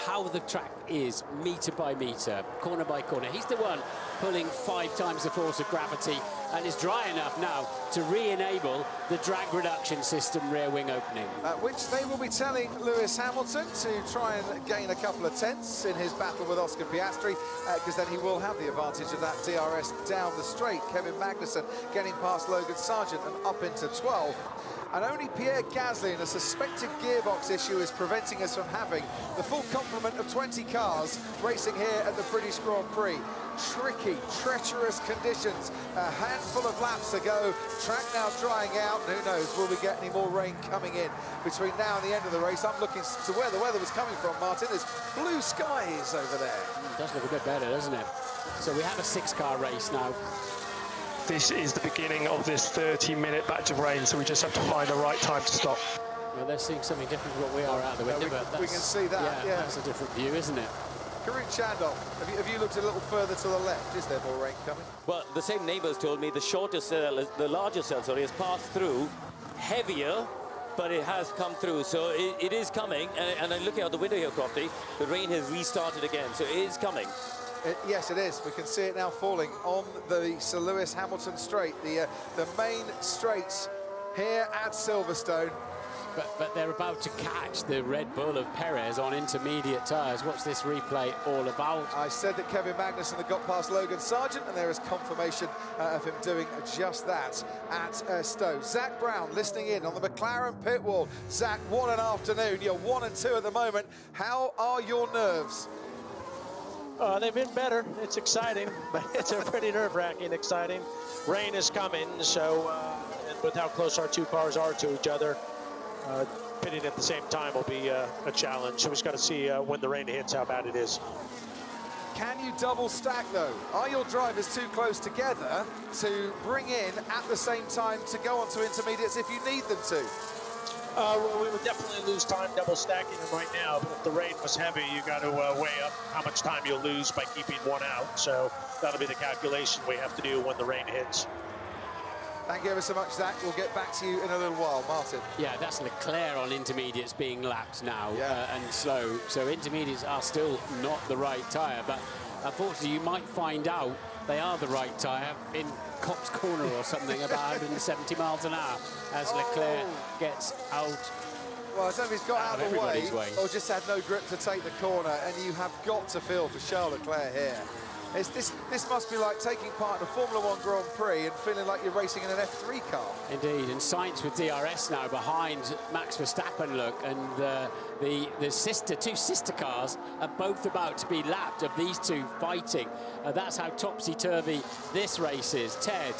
[SPEAKER 5] how the track is, metre by metre, corner by corner. He's the one pulling 5 times the force of gravity, and is dry enough now to re-enable the drag reduction system rear wing opening.
[SPEAKER 4] Which they will be telling Lewis Hamilton to try and gain a couple of tenths in his battle with Oscar Piastri, because then he will have the advantage of that DRS down the straight. Kevin Magnussen getting past Logan Sargent and up into 12th. And only Pierre Gasly, in a suspected gearbox issue, is preventing us from having the full complement of 20 cars cars racing here at the British Grand Prix. Tricky, treacherous conditions. A handful of laps to go. Track now drying out. Who knows, will we get any more rain coming in between now and the end of the race? I'm looking to where the weather was coming from, Martin. There's blue skies over there.
[SPEAKER 5] It does look a bit better, doesn't it? So we have a 6-car race now.
[SPEAKER 7] This is the beginning of this 30-minute batch of rain, so we just have to find the right time to stop.
[SPEAKER 5] Well, they're seeing something different to what we are out the window, but
[SPEAKER 4] we can see that, yeah.
[SPEAKER 5] That's a different view, isn't it?
[SPEAKER 4] Karun Chandon, have you looked a little further to the left? Is there more rain coming?
[SPEAKER 6] Well, the same neighbours told me the shorter cell, the larger cell, sorry, has passed through, heavier, but it has come through. So it is coming, and I'm looking out the window here, Crofty, the rain has restarted again, so it is coming.
[SPEAKER 4] Yes, it is. We can see it now falling on the Sir Lewis Hamilton straight, the main straights here at Silverstone.
[SPEAKER 5] But they're about to catch the Red Bull of Perez on intermediate tyres. What's this replay all about?
[SPEAKER 4] I said that Kevin Magnussen had got past Logan Sargent, and there is confirmation of him doing just that at Stowe. Zach Brown listening in on the McLaren pit wall. Zach, what an afternoon. You're 1 and 2 at the moment. How are your nerves?
[SPEAKER 7] They've been better. It's exciting, but it's a pretty nerve-wracking exciting. Rain is coming, so and with how close our two cars are to each other, pitting at the same time will be a challenge. So we just got to see when the rain hits how bad it is.
[SPEAKER 4] Can you double stack though? Are your drivers too close together to bring in at the same time to go on to intermediates if you need them to?
[SPEAKER 7] We would definitely lose time double stacking them right now, but if the rain was heavy, you got to weigh up how much time you'll lose by keeping one out. So that'll be the calculation we have to do when the rain hits.
[SPEAKER 4] Thank you ever so much, Zach. We'll get back to you in a little while. Martin.
[SPEAKER 5] Yeah, that's Leclerc on intermediates being lapped now,
[SPEAKER 4] yeah.
[SPEAKER 5] And slow. So intermediates are still not the right tyre, but unfortunately you might find out they are the right tyre in Cops Corner or something about 170 miles an hour as Leclerc gets out.
[SPEAKER 4] Well, I don't know if he's got out of the way or just had no grip to take the corner, and you have got to feel for Charles Leclerc here. This must be like taking part in a Formula 1 Grand Prix and feeling like you're racing in an F3 car.
[SPEAKER 5] Indeed, and Sainz with DRS now behind Max Verstappen, look, and the two sister cars are both about to be lapped of these two fighting. That's how topsy-turvy this race is. Ted.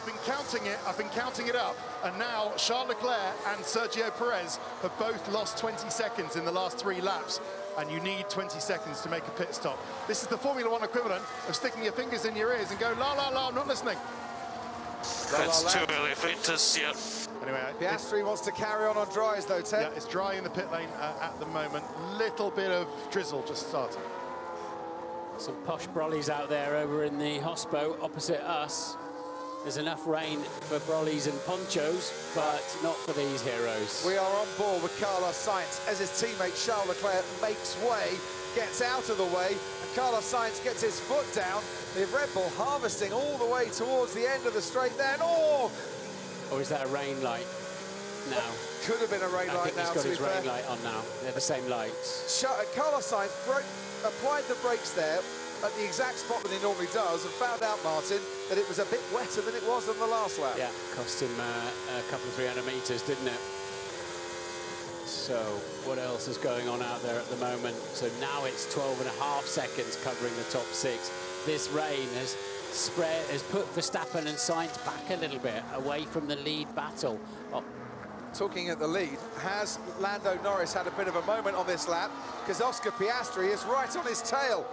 [SPEAKER 9] I've been counting it up, and now Charles Leclerc and Sergio Perez have both lost 20 seconds in the last 3 laps. And you need 20 seconds to make a pit stop. This is the Formula 1 equivalent of sticking your fingers in your ears and go, la, la, la, I'm not listening.
[SPEAKER 1] It's too early for Inters, yeah.
[SPEAKER 9] Anyway,
[SPEAKER 4] Piastri wants to carry on dries, though, Ted.
[SPEAKER 9] Yeah, it's dry in the pit lane at the moment. Little bit of drizzle just starting.
[SPEAKER 5] Some posh brollies out there over in the hospo opposite us. There's enough rain for brollies and ponchos, but not for these heroes.
[SPEAKER 4] We are on board with Carlos Sainz as his teammate Charles Leclerc makes way, gets out of the way, and Carlos Sainz gets his foot down. The Red Bull harvesting all the way towards the end of the straight there. Oh!
[SPEAKER 5] Or is that a rain light now?
[SPEAKER 4] Could have been a rain light now,
[SPEAKER 5] I think he's got his
[SPEAKER 4] rain
[SPEAKER 5] light on now. They're the same lights.
[SPEAKER 4] Carlos Sainz applied the brakes there at the exact spot that he normally does and found out, Martin, that it was a bit wetter than it was on the last lap.
[SPEAKER 5] Yeah, cost him a couple of 300 metres, didn't it? So what else is going on out there at the moment? So now it's 12.5 seconds covering the top 6. This rain has put Verstappen and Sainz back a little bit away from the lead battle.
[SPEAKER 4] Talking at the lead, has Lando Norris had a bit of a moment on this lap? Because Oscar Piastri is right on his tail.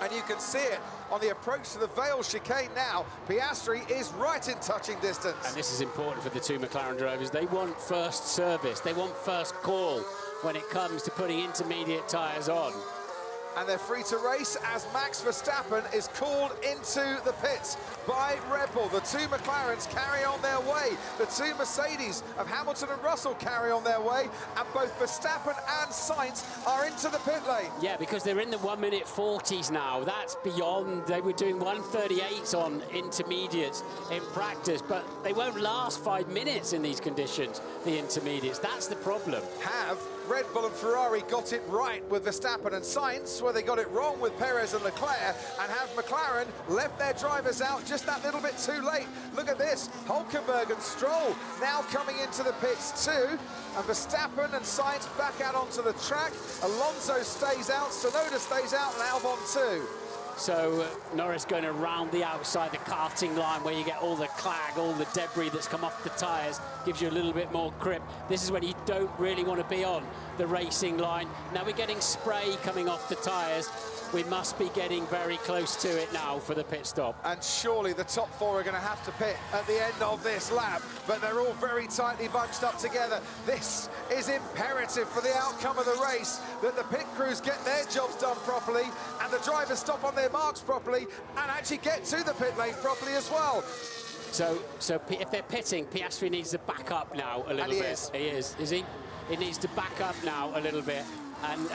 [SPEAKER 4] And you can see it on the approach to the Vale chicane now. Piastri is right in touching distance.
[SPEAKER 5] And this is important for the two McLaren drivers. They want first service. They want first call when it comes to putting intermediate tyres on.
[SPEAKER 4] And they're free to race as Max Verstappen is called into the pits by Red Bull. The two McLarens carry on their way. The two Mercedes of Hamilton and Russell carry on their way. And both Verstappen and Sainz are into the pit lane.
[SPEAKER 5] Yeah, because they're in the 1:40 40s now. That's beyond. They were doing 1:38s on intermediates in practice, but they won't last 5 minutes in these conditions, the intermediates. That's the problem.
[SPEAKER 4] Have Red Bull and Ferrari got it right with Verstappen and Sainz? where they got it wrong with Perez and Leclerc, and have McLaren left their drivers out just that little bit too late. Look at this, Hülkenberg and Stroll now coming into the pits too, and Verstappen and Sainz back out onto the track. Alonso stays out, Tsunoda stays out, and Albon too.
[SPEAKER 5] So Norris going around the outside, the karting line, where you get all the clag, all the debris that's come off the tyres, gives you a little bit more grip. This is when you don't really want to be on the racing line. Now we're getting spray coming off the tyres. We must be getting very close to it now for the pit stop.
[SPEAKER 4] And surely the top four are going to have to pit at the end of this lap, but they're all very tightly bunched up together. This is imperative for the outcome of the race, that the pit crews get their jobs done properly and the drivers stop on their marks properly and actually get to the pit lane properly as well.
[SPEAKER 5] So if they're pitting, Piastri needs to back up now a little bit. He is he? He needs to back up now a little bit and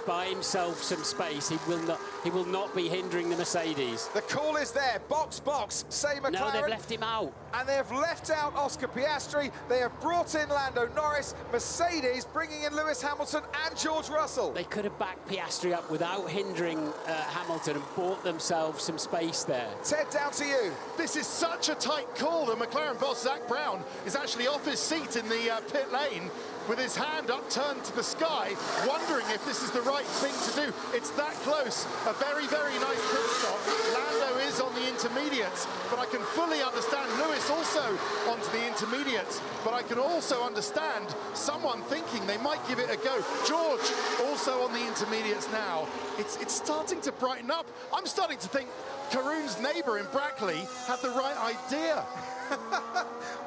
[SPEAKER 5] buy himself some space. He will not be hindering the Mercedes.
[SPEAKER 4] The call is there, box, say McLaren.
[SPEAKER 5] No, they've left him out.
[SPEAKER 4] And they've left out Oscar Piastri. They have brought in Lando Norris, Mercedes bringing in Lewis Hamilton and George Russell.
[SPEAKER 5] They could have backed Piastri up without hindering Hamilton and bought themselves some space there.
[SPEAKER 4] Ted, down to you.
[SPEAKER 9] This is such a tight call. The McLaren boss, Zach Brown, is actually off his seat in the pit lane with his hand upturned to the sky, wondering if this is the right thing to do. It's that close. A very, very nice pit stop. Lando is on the intermediates, but I can fully understand Lewis also onto the intermediates, but I can also understand someone thinking they might give it a go. George also on the intermediates now. It's starting to brighten up. I'm starting to think Karun's neighbour in Brackley had the right idea.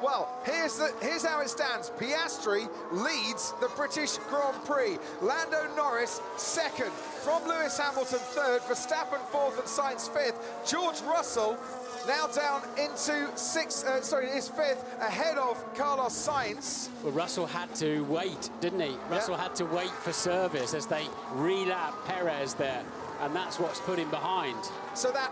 [SPEAKER 4] Well, here's how it stands. Piastri leads the British Grand Prix. Lando Norris second, from Lewis Hamilton third, Verstappen fourth and Sainz fifth. George Russell now down into is fifth, ahead of Carlos Sainz.
[SPEAKER 5] Well, Russell had to wait, didn't he? Russell had to wait for service as they relap Perez there, and that's what's put him behind.
[SPEAKER 4] So that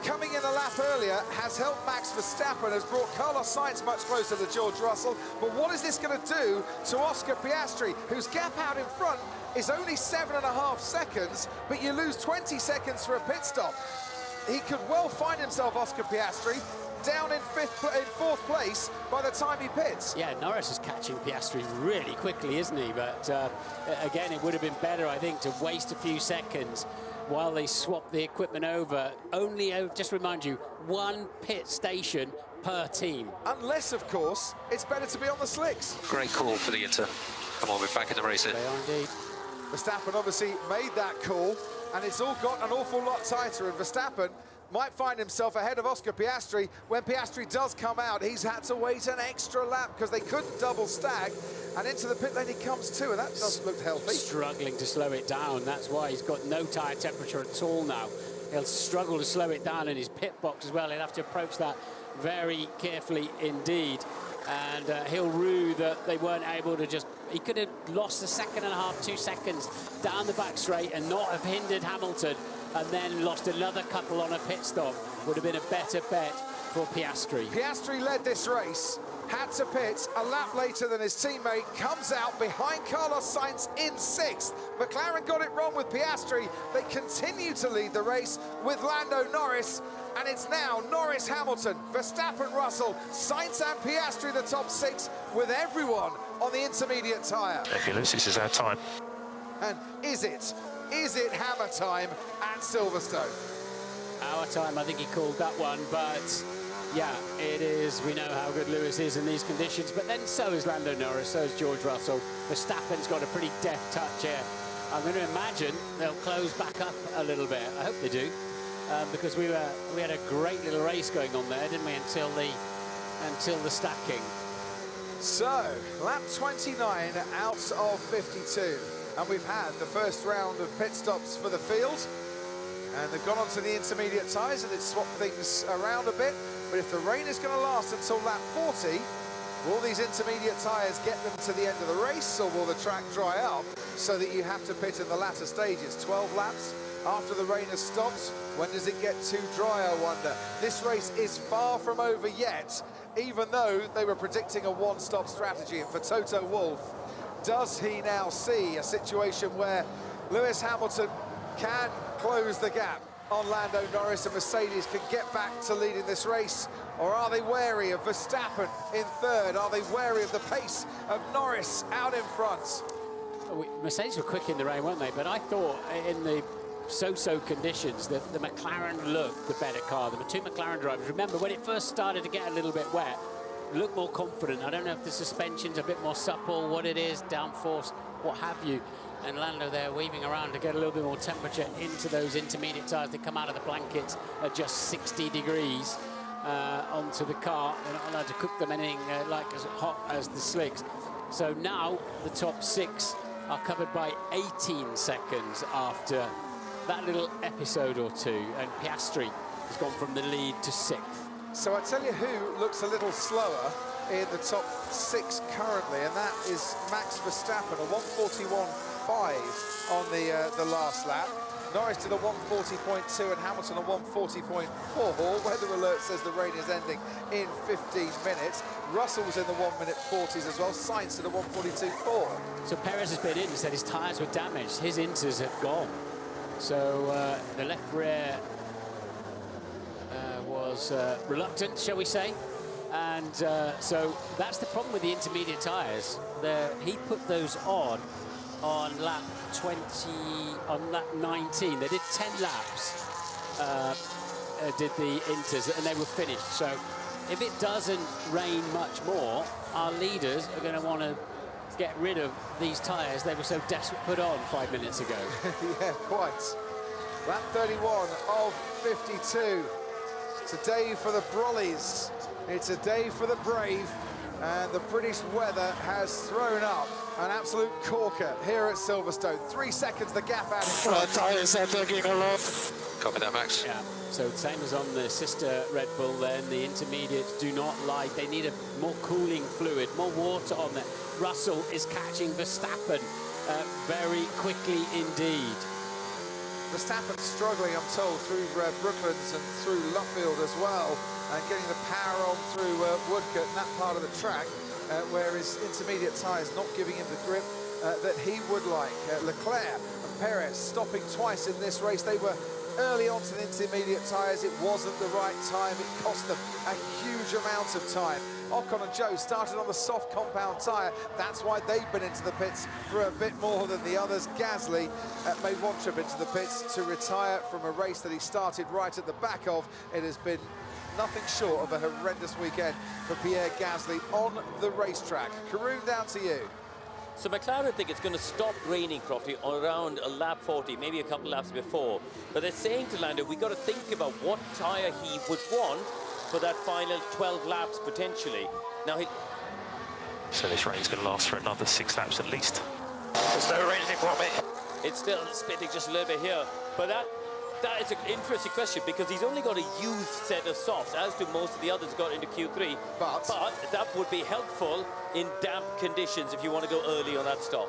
[SPEAKER 4] coming in a lap earlier has helped Max Verstappen, has brought Carlos Sainz much closer to George Russell. But what is this going to do to Oscar Piastri, whose gap out in front is only 7.5 seconds, but you lose 20 seconds for a pit stop? He could well find himself, Oscar Piastri, down in fourth place by the time he pits.
[SPEAKER 5] Yeah, Norris is catching Piastri really quickly, isn't he? But again, it would have been better, I think, to waste a few seconds while they swap the equipment over. Only, just remind you, one pit station per team.
[SPEAKER 4] Unless, of course, it's better to be on the slicks.
[SPEAKER 8] Great call for the Inter. Come on, we're back in the race here.
[SPEAKER 5] They are indeed.
[SPEAKER 4] Verstappen obviously made that call, and it's all got an awful lot tighter, and Verstappen might find himself ahead of Oscar Piastri. When Piastri does come out, he's had to wait an extra lap because they couldn't double stack, and into the pit lane he comes too, and that doesn't look healthy.
[SPEAKER 5] Struggling to slow it down. That's why he's got no tyre temperature at all now. He'll struggle to slow it down in his pit box as well. He'll have to approach that very carefully indeed. And he'll rue that they weren't able to just... He could have lost a second and a half, 2 seconds down the back straight and not have hindered Hamilton, and then lost another couple on a pit stop. Would have been a better bet for Piastri.
[SPEAKER 4] Piastri led this race, had to pit a lap later than his teammate, comes out behind Carlos Sainz in 6th. McLaren got it wrong with Piastri. They continue to lead the race with Lando Norris, and it's now Norris, Hamilton, Verstappen, Russell, Sainz and Piastri the top 6, with everyone on the intermediate tyre.
[SPEAKER 12] Okay, Lewis, this is our time.
[SPEAKER 4] And is it hammer time at Silverstone?
[SPEAKER 5] Our time, I think he called that one, but yeah, it is. We know how good Lewis is in these conditions, but then so is Lando Norris, so is George Russell. Verstappen's got a pretty deft touch here. I'm going to imagine they'll close back up a little bit. I hope they do, because we had a great little race going on there, didn't we, until the stacking.
[SPEAKER 4] So, lap 29 out of 52. And we've had the first round of pit stops for the field. And they've gone on to the intermediate tyres and it's swapped things around a bit. But if the rain is going to last until lap 40, will these intermediate tyres get them to the end of the race, or will the track dry up so that you have to pit in the latter stages? 12 laps after the rain has stopped. When does it get too dry, I wonder? This race is far from over yet, even though they were predicting a one-stop strategy. And for Toto Wolff, does he now see a situation where Lewis Hamilton can close the gap on Lando Norris, and Mercedes can get back to leading this race? Or are they wary of Verstappen in third? Are they wary of the pace of Norris out in front?
[SPEAKER 5] Mercedes were quick in the rain, weren't they? But I thought in the so-so conditions that the McLaren looked the better car. There were two McLaren drivers. Remember, when it first started to get a little bit wet, looked more confident. I don't know if the suspension's a bit more supple, what it is, downforce, what have you. And Lando there weaving around to get a little bit more temperature into those intermediate tyres. They come out of the blankets at just 60 degrees onto the car. They're not allowed to cook them anything like as hot as the slicks. So now the top 6 are covered by 18 seconds after that little episode or two, and Piastri has gone from the lead to 6th.
[SPEAKER 4] So I tell you who looks a little slower in the top 6 currently, and that is Max Verstappen, a 1:41.5 on the last lap. Norris to the 1:40.2 and Hamilton a 1:40.4. Weather alert says the rain is ending in 15 minutes. Russell's in the 1:40s as well. Sainz to the 1:42.4.
[SPEAKER 5] So Perez has been in and said his tyres were damaged. His inters have gone. So the left rear was reluctant, shall we say. And so that's the problem with the intermediate tyres. He put those on lap 20, on lap 19. They did 10 laps, did the inters, and they were finished. So if it doesn't rain much more, our leaders are going to want to get rid of these tyres they were so desperate to put on 5 minutes ago.
[SPEAKER 4] Yeah, quite. Lap 31 of 52. It's a day for the Brollies. It's a day for the brave. And the British weather has thrown up an absolute corker here at Silverstone. 3 seconds the gap out in front.
[SPEAKER 11] Tyres are taking a lot. Copy that, Max.
[SPEAKER 5] Yeah, so same as on the sister Red Bull then, the intermediates do not like, they need a more cooling fluid, more water on there. Russell is catching Verstappen very quickly indeed.
[SPEAKER 4] Verstappen struggling, I'm told, through Brooklands and through Luffield as well, and getting the power on through Woodcote and that part of the track, where his intermediate tyres not giving him the grip that he would like. Leclerc and Perez stopping twice in this race. They were early on to the intermediate tyres. It wasn't the right time. It cost them a huge amount of time. Ocon and Joe started on the soft compound tyre. That's why they've been into the pits for a bit more than the others. Gasly made one trip into the pits to retire from a race that he started right at the back of. It has been nothing short of a horrendous weekend for Pierre Gasly on the racetrack. Karun, down to you.
[SPEAKER 6] So McLaren think it's going to stop raining, Crofty, around a lap 40, maybe a couple laps before. But they're saying to Lando, we've got to think about what tyre he would want for that final 12 laps, potentially. Now,
[SPEAKER 12] So this rain's going to last for another 6 laps at least.
[SPEAKER 11] There's no rain for me.
[SPEAKER 6] it's still spitting just a little bit here. But that is an interesting question, because he's only got a used set of softs, as do most of the others got into Q3. But that would be helpful in damp conditions if you want to go early on that stop.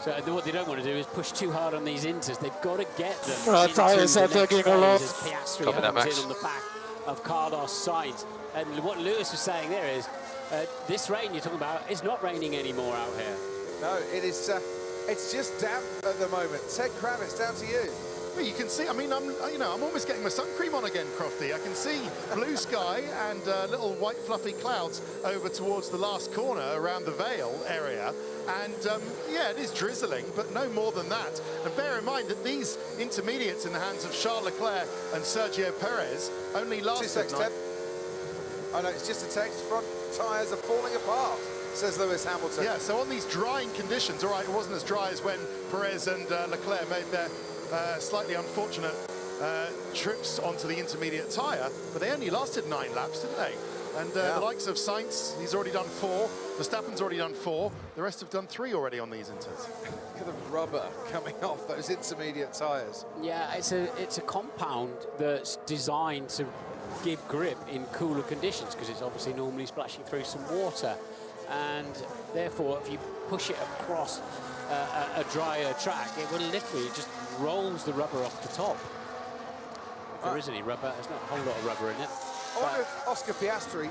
[SPEAKER 5] So what they don't want to do is push too hard on these inters. They've got to get them.
[SPEAKER 11] Well, tyres are taking a lot.
[SPEAKER 5] Piastri
[SPEAKER 11] Copy that, Max.
[SPEAKER 5] in on the back of Carlos Sainz. And what Lewis was saying there is, this rain you're talking about is not raining anymore out here.
[SPEAKER 4] No, it is. It's just damp at the moment. Ted Kravitz, down to you.
[SPEAKER 9] Well, you can see, I mean, I'm almost getting my sun cream on again, Crofty. I can see blue sky and little white fluffy clouds over towards the last corner around the Vale area. And yeah, it is drizzling, but no more than that. And bear in mind that these intermediates in the hands of Charles Leclerc and Sergio Perez only lasted
[SPEAKER 4] 2 seconds, oh no, it's just a text. Front tyres are falling apart, says Lewis Hamilton.
[SPEAKER 9] Yeah, so on these drying conditions, all right, it wasn't as dry as when Perez and Leclerc made their slightly unfortunate trips onto the intermediate tyre, but they only lasted 9 laps, didn't they? And the likes of Sainz, he's already done 4. Verstappen's already done 4. The rest have done 3 already on these inters.
[SPEAKER 4] Look at the rubber coming off those intermediate tyres.
[SPEAKER 5] Yeah, it's a compound that's designed to give grip in cooler conditions, because it's obviously normally splashing through some water, and therefore if you push it across a drier track, it will literally just rolls the rubber off the top. If there is any rubber, there's not a whole lot of rubber in it.
[SPEAKER 4] Oscar Piastri,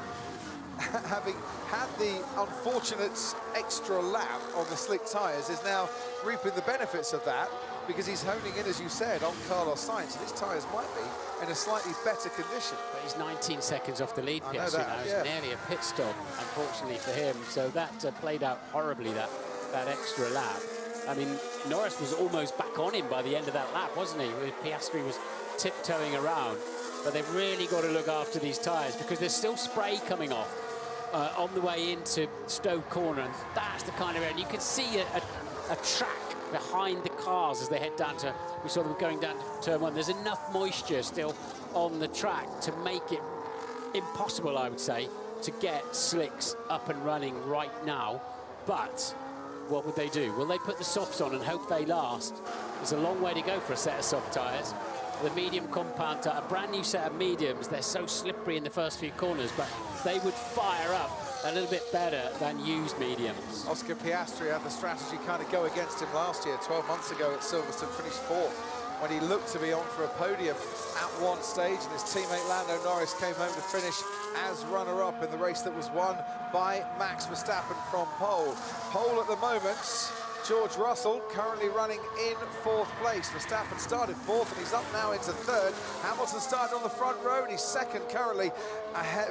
[SPEAKER 4] having had the unfortunate extra lap on the slick tyres, is now reaping the benefits of that, because he's honing in, as you said, on Carlos Sainz, and his tyres might be in a slightly better condition.
[SPEAKER 5] But he's 19 seconds off the lead, Piastri now.
[SPEAKER 4] Yeah.
[SPEAKER 5] It's nearly a pit stop, unfortunately for him. So that played out horribly, that extra lap. I mean, Norris was almost back on him by the end of that lap, wasn't he? Piastri was tiptoeing around. But they've really got to look after these tyres, because there's still spray coming off on the way into Stowe Corner, and that's the kind of area. And you can see a track behind the cars as they head down to, we saw them going down to turn one. There's enough moisture still on the track to make it impossible, I would say, to get slicks up and running right now. But what would they do? Will they put the softs on and hope they last? There's a long way to go for a set of soft tyres. The medium compound tyre, a brand new set of mediums, they're so slippery in the first few corners, but they would fire up a little bit better than used mediums.
[SPEAKER 4] Oscar Piastri had the strategy kind of go against him last year, 12 months ago at Silverstone, finished 4th, when he looked to be on for a podium at one stage, and his teammate Lando Norris came home to finish as runner-up in the race that was won by Max Verstappen from pole. Pole at the moment, George Russell currently running in 4th place. Verstappen started 4th and he's up now into 3rd. Hamilton started on the front row and he's 2nd currently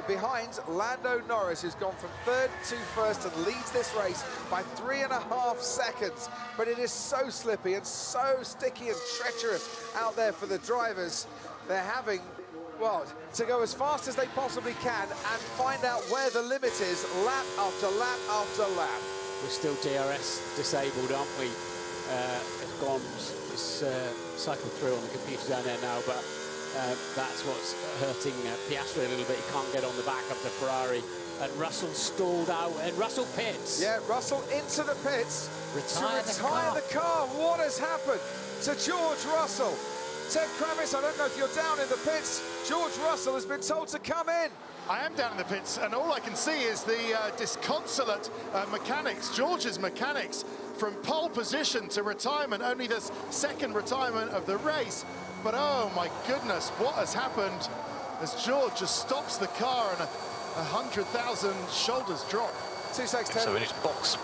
[SPEAKER 4] behind Lando Norris, who's gone from 3rd to 1st and leads this race by 3.5 seconds. But it is so slippy and so sticky and treacherous out there for the drivers. They're having, well, to go as fast as they possibly can and find out where the limit is lap after lap after lap.
[SPEAKER 5] We're still DRS disabled, aren't we? It's cycled through on the computer down there now, but that's what's hurting Piastri a little bit. He can't get on the back of the Ferrari. And Russell stalled out, and Russell pits.
[SPEAKER 4] Yeah, Russell into the pits to retire the car. What has happened to George Russell? Ted Kravitz, I don't know if you're down in the pits. George Russell has been told to come in.
[SPEAKER 9] I am down in the pits, and all I can see is the disconsolate mechanics, George's mechanics, from pole position to retirement, only the 2nd retirement of the race. But oh my goodness, what has happened as George just stops the car and 100,000 shoulders drop.
[SPEAKER 4] 2 seconds, Ted.
[SPEAKER 12] So we need to box,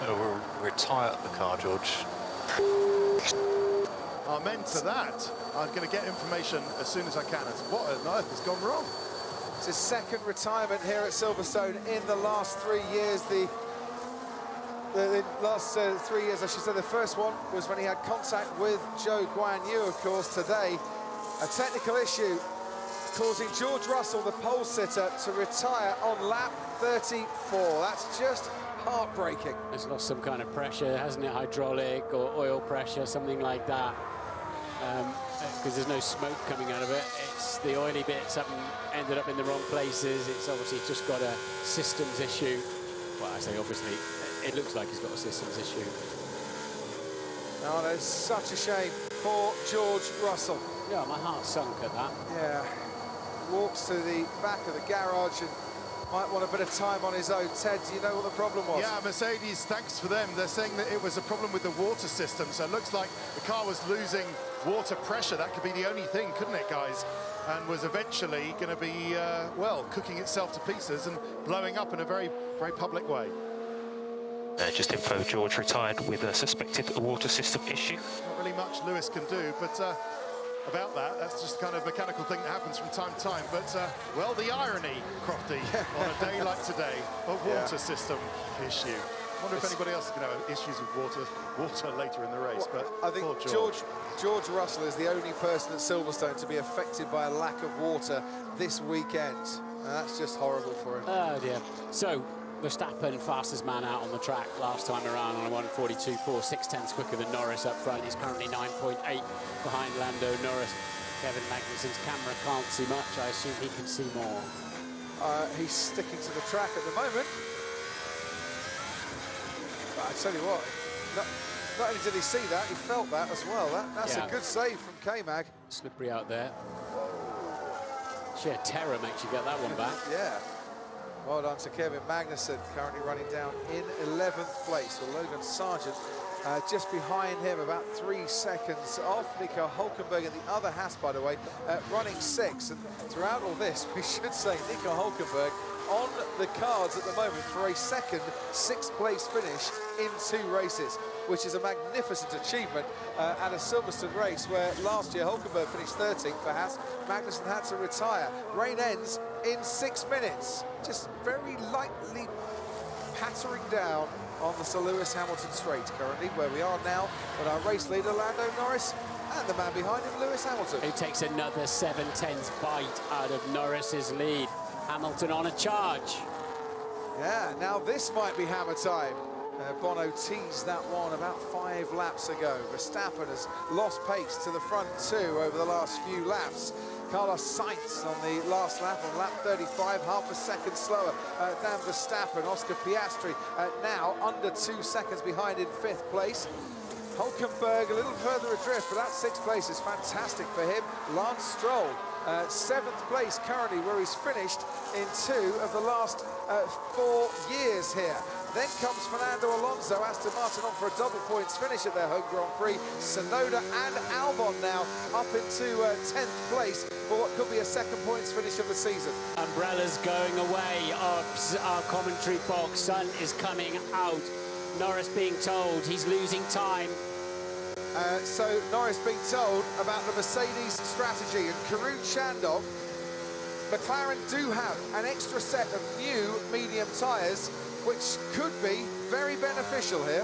[SPEAKER 12] or retire the car, George.
[SPEAKER 9] Amen to that. I'm going to get information as soon as I can as what on earth has gone wrong.
[SPEAKER 4] It's his 2nd retirement here at Silverstone in the last 3 years. The last 3 years, I should say. The first one was when he had contact with Zhou Guanyu, of course. Today, a technical issue causing George Russell, the pole sitter, to retire on lap 34. That's just heartbreaking.
[SPEAKER 5] It's lost some kind of pressure, hasn't it? Hydraulic or oil pressure, something like that. Because there's no smoke coming out of it. It's the oily bits haven't ended up in the wrong places. It's obviously just got a systems issue. Well, I say obviously, it looks like he's got a systems issue.
[SPEAKER 4] Oh, that's such a shame for George Russell.
[SPEAKER 5] Yeah, my heart sunk at that.
[SPEAKER 4] Yeah, walks to the back of the garage and might want a bit of time on his own. Ted, do you know what the problem was?
[SPEAKER 9] Yeah, Mercedes, thanks for them. They're saying that it was a problem with the water system. So it looks like the car was losing water pressure. That could be the only thing, couldn't it, guys? And was eventually going to be, well, cooking itself to pieces and blowing up in a very, very public way.
[SPEAKER 12] Just info, George retired with a suspected water system issue.
[SPEAKER 9] Not really much Lewis can do, but about that, that's just kind of mechanical thing that happens from time to time. But, well, the irony, Crofty, on a day like today, a water system issue. I wonder if anybody else is going to have issues with water later in the race. But
[SPEAKER 4] I think George Russell is the only person at Silverstone to be affected by a lack of water this weekend. And that's just horrible for him.
[SPEAKER 5] Oh, dear. So, Verstappen, fastest man out on the track last time around on a 1:42.4, 6/10 quicker than Norris up front. He's currently 9.8 behind Lando Norris. Kevin Magnussen's camera can't see much. I assume he can see more.
[SPEAKER 4] He's sticking to the track at the moment. But I tell you what, not only did he see that, he felt that as well. That's a good save from K-Mag.
[SPEAKER 5] Slippery out there. Sheer terror makes you get that one back.
[SPEAKER 4] Yeah. Well done to Kevin Magnussen, currently running down in 11th place. Well, Logan Sargent just behind him, about 3 seconds off. Nico Hulkenberg in the other Haas, by the way, running 6. And throughout all this, we should say Nico Hulkenberg on the cards at the moment for a second 6th place finish in 2 races, which is a magnificent achievement at a Silverstone race where last year Hulkenberg finished 13th for Haas. Magnussen had to retire. Rain ends in 6 minutes, just very lightly pattering down on the Sir Lewis Hamilton straight currently, where we are now with our race leader Lando Norris and the man behind him, Lewis Hamilton,
[SPEAKER 5] who takes another 7/10 bite out of Norris's lead. Hamilton on a charge.
[SPEAKER 4] Yeah, now this might be hammer time. Bono teased that one about 5 laps ago. Verstappen has lost pace to the front 2 over the last few laps. Carlos Sainz on the last lap, on lap 35, half a second slower than Verstappen. Oscar Piastri now under 2 seconds behind in 5th place. Hulkenberg a little further adrift, but that 6th place is fantastic for him. Lance Stroll, 7th place currently, where he's finished in 2 of the last 4 years here. Then comes Fernando Alonso, Aston Martin on for a double points finish at their home Grand Prix. Tsunoda and Albon now up into 10th place for what could be a 2nd points finish of the season.
[SPEAKER 5] Umbrellas going away, our commentary box, sun is coming out. Norris being told he's losing time.
[SPEAKER 4] So Norris being told about the Mercedes strategy, and Karun Chandok, McLaren do have an extra set of new medium tyres, which could be very beneficial here.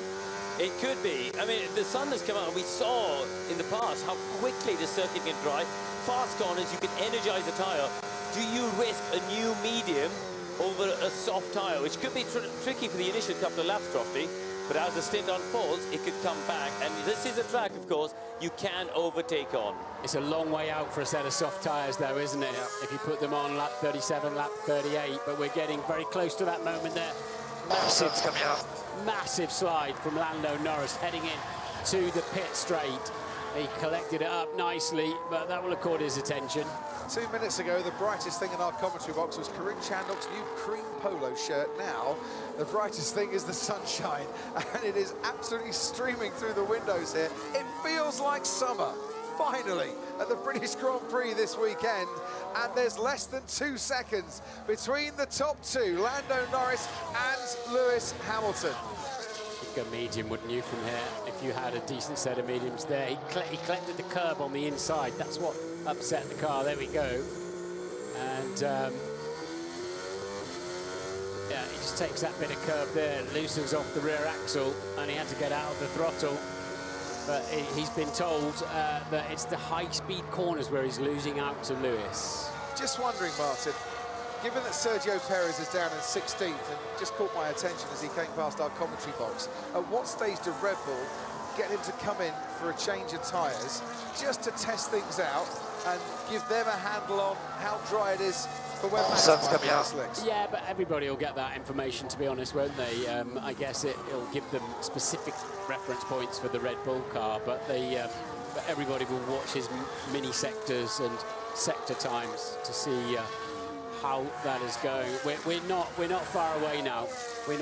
[SPEAKER 6] It could be. I mean, the sun has come out, and we saw in the past how quickly the circuit can drive. Fast corners, you can energize the tyre. Do you risk a new medium over a soft tyre, which could be tricky for the initial couple of laps, Crofty? But as the stint unfolds, it could come back. And this is a track, of course, you can overtake on.
[SPEAKER 5] It's a long way out for a set of soft tyres, though, isn't it? Yeah. If you put them on lap 37, lap 38, but we're getting very close to that moment there. Massive slide from Lando Norris heading in to the pit straight. He collected it up nicely, but that will have caught his attention.
[SPEAKER 4] 2 minutes ago, the brightest thing in our commentary box was Karun Chandok's new cream polo shirt. Now, the brightest thing is the sunshine, and it is absolutely streaming through the windows here. It feels like summer, finally, at the British Grand Prix this weekend, and there's less than 2 seconds between the top 2, Lando Norris and Lewis Hamilton.
[SPEAKER 5] You'd go medium, wouldn't you, from here, if you had a decent set of mediums there. He collected the curb on the inside. That's what upset the car. There we go. And yeah, he just takes that bit of curb there, loosens off the rear axle, and he had to get out of the throttle. But he's been told that it's the high-speed corners where he's losing out to Lewis.
[SPEAKER 4] Just wondering, Martin, given that Sergio Perez is down in 16th, and just caught my attention as he came past our commentary box, at what stage did Red Bull get him to come in for a change of tyres, just to test things out and give them a handle on how dry it is for when Max might be slicks? Yeah,
[SPEAKER 5] but everybody will get that information, to be honest, won't they? I guess it'll give them specific reference points for the Red Bull car, but but everybody will watch his mini sectors and sector times to see how that is going. We're not far away now.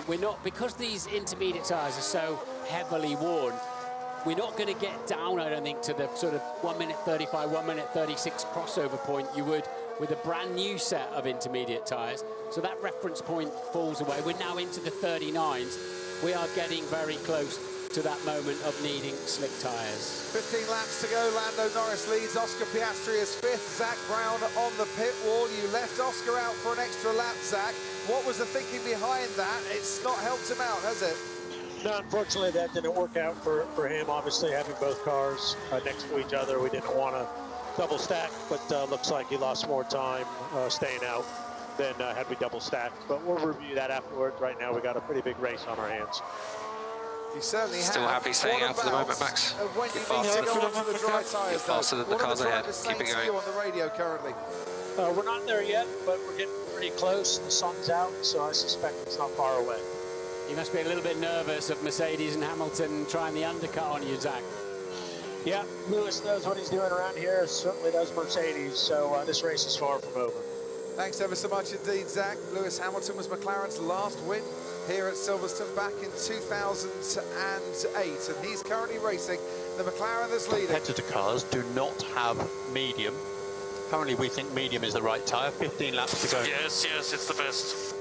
[SPEAKER 5] We're not, because these intermediate tyres are so heavily worn. We're not going to get down, I don't think, to the sort of 1 minute 35, 1 minute 36 crossover point you would with a brand new set of intermediate tyres. So that reference point falls away. We're now into the 39s. We are getting very close to that moment of needing slick tyres.
[SPEAKER 4] 15 laps to go. Lando Norris leads. Oscar Piastri is 5th. Zach Brown on the pit wall. You left Oscar out for an extra lap, Zach. What was the thinking behind that? It's not helped him out, has it?
[SPEAKER 7] No, unfortunately, that didn't work out for him. Obviously, having both cars next to each other, we didn't want to double stack, but looks like he lost more time staying out than had we double stacked. But we'll review that afterwards. Right now, we got a pretty big race on our hands.
[SPEAKER 4] You certainly
[SPEAKER 8] Still happy staying out for the moment, Max.
[SPEAKER 4] When you need to go onto the dry tyres,
[SPEAKER 8] You're faster than the cars ahead. Keep it going.
[SPEAKER 4] On the radio currently?
[SPEAKER 7] We're not there yet, but we're getting pretty close. The sun's out, so I suspect it's not far away.
[SPEAKER 5] You must be a little bit nervous of Mercedes and Hamilton trying the undercut on you, Zach.
[SPEAKER 7] Yeah, Lewis knows what he's doing around here. Certainly does Mercedes, so this race is far from over.
[SPEAKER 4] Thanks ever so much indeed, Zach. Lewis Hamilton was McLaren's last win here at Silverstone back in 2008, and he's currently racing the McLaren that's leading.
[SPEAKER 13] Competitor cars do not have medium. Currently, we think medium is the right tyre. 15 laps to go.
[SPEAKER 1] Yes, it's the best.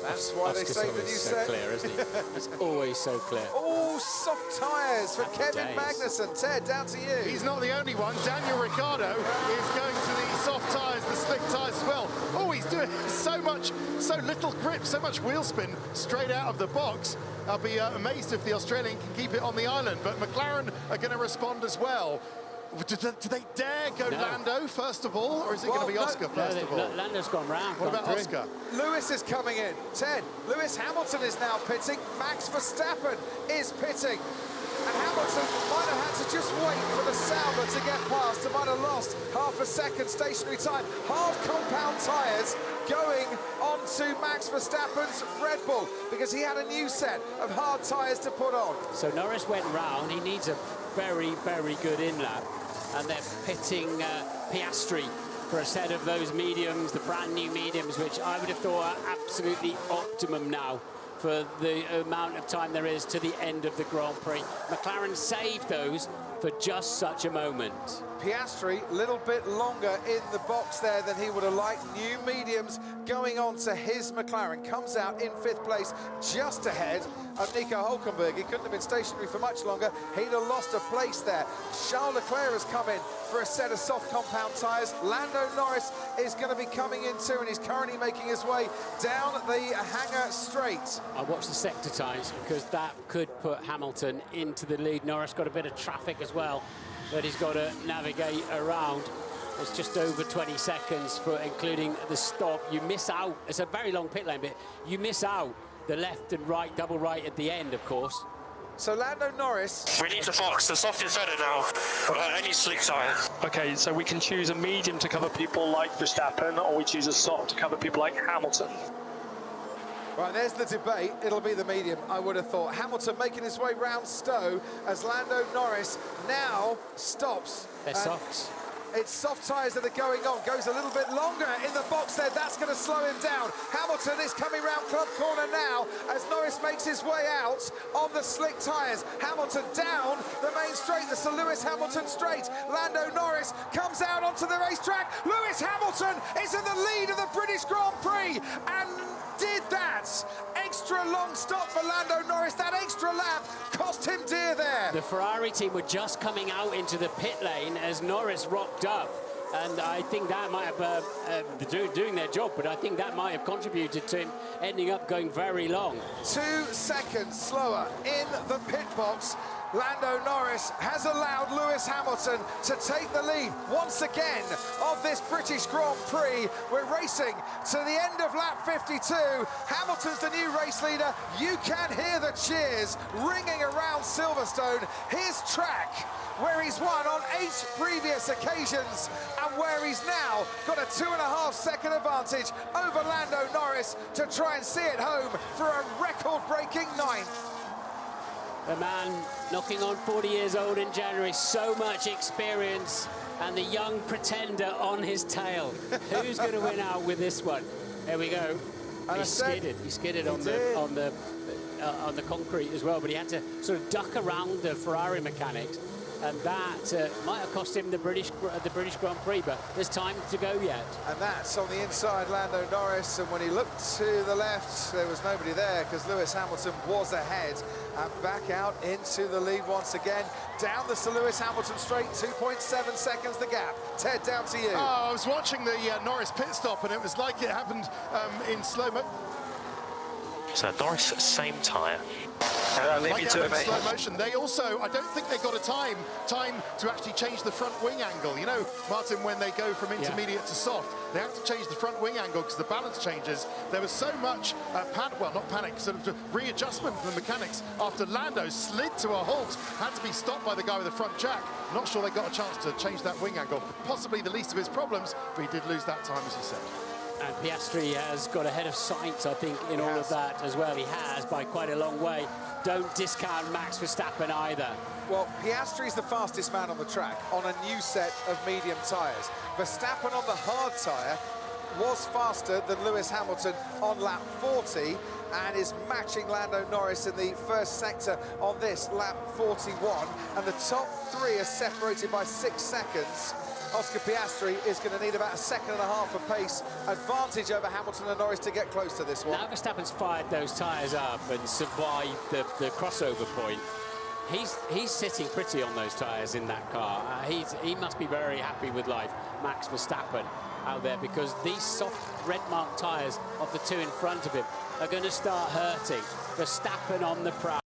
[SPEAKER 4] That's why they say the new
[SPEAKER 5] so
[SPEAKER 4] set.
[SPEAKER 5] clear, isn't he? It's always so clear.
[SPEAKER 4] All soft tyres for Kevin
[SPEAKER 5] days.
[SPEAKER 4] Magnussen. Ted, down to you.
[SPEAKER 9] He's not the only one. Daniel Ricciardo is going to the soft tyres, the slick tyres as well. Oh, he's doing so little grip, so much wheel spin straight out of the box. I'll be amazed if the Australian can keep it on the island, but McLaren are going to respond as well. Do they dare go Lando first of all, or is it going to be Oscar first of all?
[SPEAKER 5] Lando's gone round.
[SPEAKER 9] What about Oscar?
[SPEAKER 4] Lewis is coming in. Ted, Lewis Hamilton is now pitting. Max Verstappen is pitting. And Hamilton might have had to just wait for the Sauber to get past and might have lost half a second stationary time. Hard compound tyres going onto Max Verstappen's Red Bull because he had a new set of hard tyres to put on.
[SPEAKER 5] So Norris went round. He needs a very, very good in-lap. And they're pitting Piastri for a set of those mediums, the brand new mediums, which I would have thought are absolutely optimum now for the amount of time there is to the end of the Grand Prix. McLaren saved those for just such a moment.
[SPEAKER 4] Piastri, a little bit longer in the box there than he would have liked. New mediums going on to his McLaren. Comes out in 5th place, just ahead of Nico Hülkenberg. He couldn't have been stationary for much longer. He'd have lost a place there. Charles Leclerc has come in for a set of soft compound tyres. Lando Norris is going to be coming in too, and he's currently making his way down the Hangar Straight.
[SPEAKER 5] I watched the sector times because that could put Hamilton into the lead. Norris got a bit of traffic as well that he's got to navigate around. It's just over 20 seconds for including the stop. You miss out. It's a very long pit lane, but you miss out the left and right, double right at the end, of course.
[SPEAKER 4] So Lando Norris.
[SPEAKER 1] We need the box. The soft is better now. Any slick tyre.
[SPEAKER 10] Okay, so we can choose a medium to cover people like Verstappen, or we choose a soft to cover people like Hamilton.
[SPEAKER 4] Right, there's the debate. It'll be the medium, I would have thought. Hamilton making his way round Stowe as Lando Norris now stops.
[SPEAKER 5] They're softs.
[SPEAKER 4] It's soft tyres that are going on. Goes a little bit longer in the box there. That's going to slow him down. Hamilton is coming round Club Corner now as Norris makes his way out on the slick tyres. Hamilton down the main straight, the Sir Lewis Hamilton straight. Lando Norris comes out onto the racetrack. Lewis Hamilton is in the lead of the British Grand Prix and did that. Extra long stop for Lando Norris. That extra lap cost him dear there.
[SPEAKER 5] The Ferrari team were just coming out into the pit lane as Norris rocked up. And I think that might have, doing their job, but I think that might have contributed to him ending up going very long.
[SPEAKER 4] 2 seconds slower in the pit box. Lando Norris has allowed Lewis Hamilton to take the lead once again of this British Grand Prix. We're racing to the end of lap 52. Hamilton's the new race leader. You can hear the cheers ringing around Silverstone, his track, where he's won on 8 previous occasions and where he's now got a 2.5 second advantage over Lando Norris to try and see it home for a record-breaking 9th.
[SPEAKER 5] The man knocking on 40 years old in January, so much experience, and the young pretender on his tail. Who's going to win out with this one? There we go. He skidded. He skidded on the concrete as well, but he had to sort of duck around the Ferrari mechanics, and that might have cost him the British Grand Prix, but there's time to go yet.
[SPEAKER 4] And that's on the inside, Lando Norris, and when he looked to the left, there was nobody there because Lewis Hamilton was ahead and back out into the lead once again. Down the Sir Lewis Hamilton straight, 2.7 seconds the gap. Ted, down to you.
[SPEAKER 9] Oh, I was watching the Norris pit stop, and it was like it happened in slow-mo.
[SPEAKER 12] So Norris, same tyre.
[SPEAKER 9] Like slow motion. They also, I don't think they got a time to actually change the front wing angle. You know, Martin, when they go from intermediate to soft, they have to change the front wing angle because the balance changes. There was so much sort of readjustment from the mechanics after Lando slid to a halt, had to be stopped by the guy with the front jack. Not sure they got a chance to change that wing angle. Possibly the least of his problems, but he did lose that time, as you said.
[SPEAKER 5] And Piastri has got ahead of Sainz, I think, in all of that as well. He has, by quite a long way. Don't discount Max Verstappen either.
[SPEAKER 4] Well, Piastri's the fastest man on the track on a new set of medium tyres. Verstappen on the hard tyre was faster than Lewis Hamilton on lap 40 and is matching Lando Norris in the first sector on this lap 41. And the top three are separated by 6 seconds. Oscar Piastri is going to need about 1.5 seconds of pace advantage over Hamilton and Norris to get close to this one.
[SPEAKER 5] Now Verstappen's fired those tyres up and survived the crossover point. He's sitting pretty on those tyres in that car. He must be very happy with life, Max Verstappen, out there, because these soft red-marked tyres of the two in front of him are going to start hurting. Verstappen on the prowl.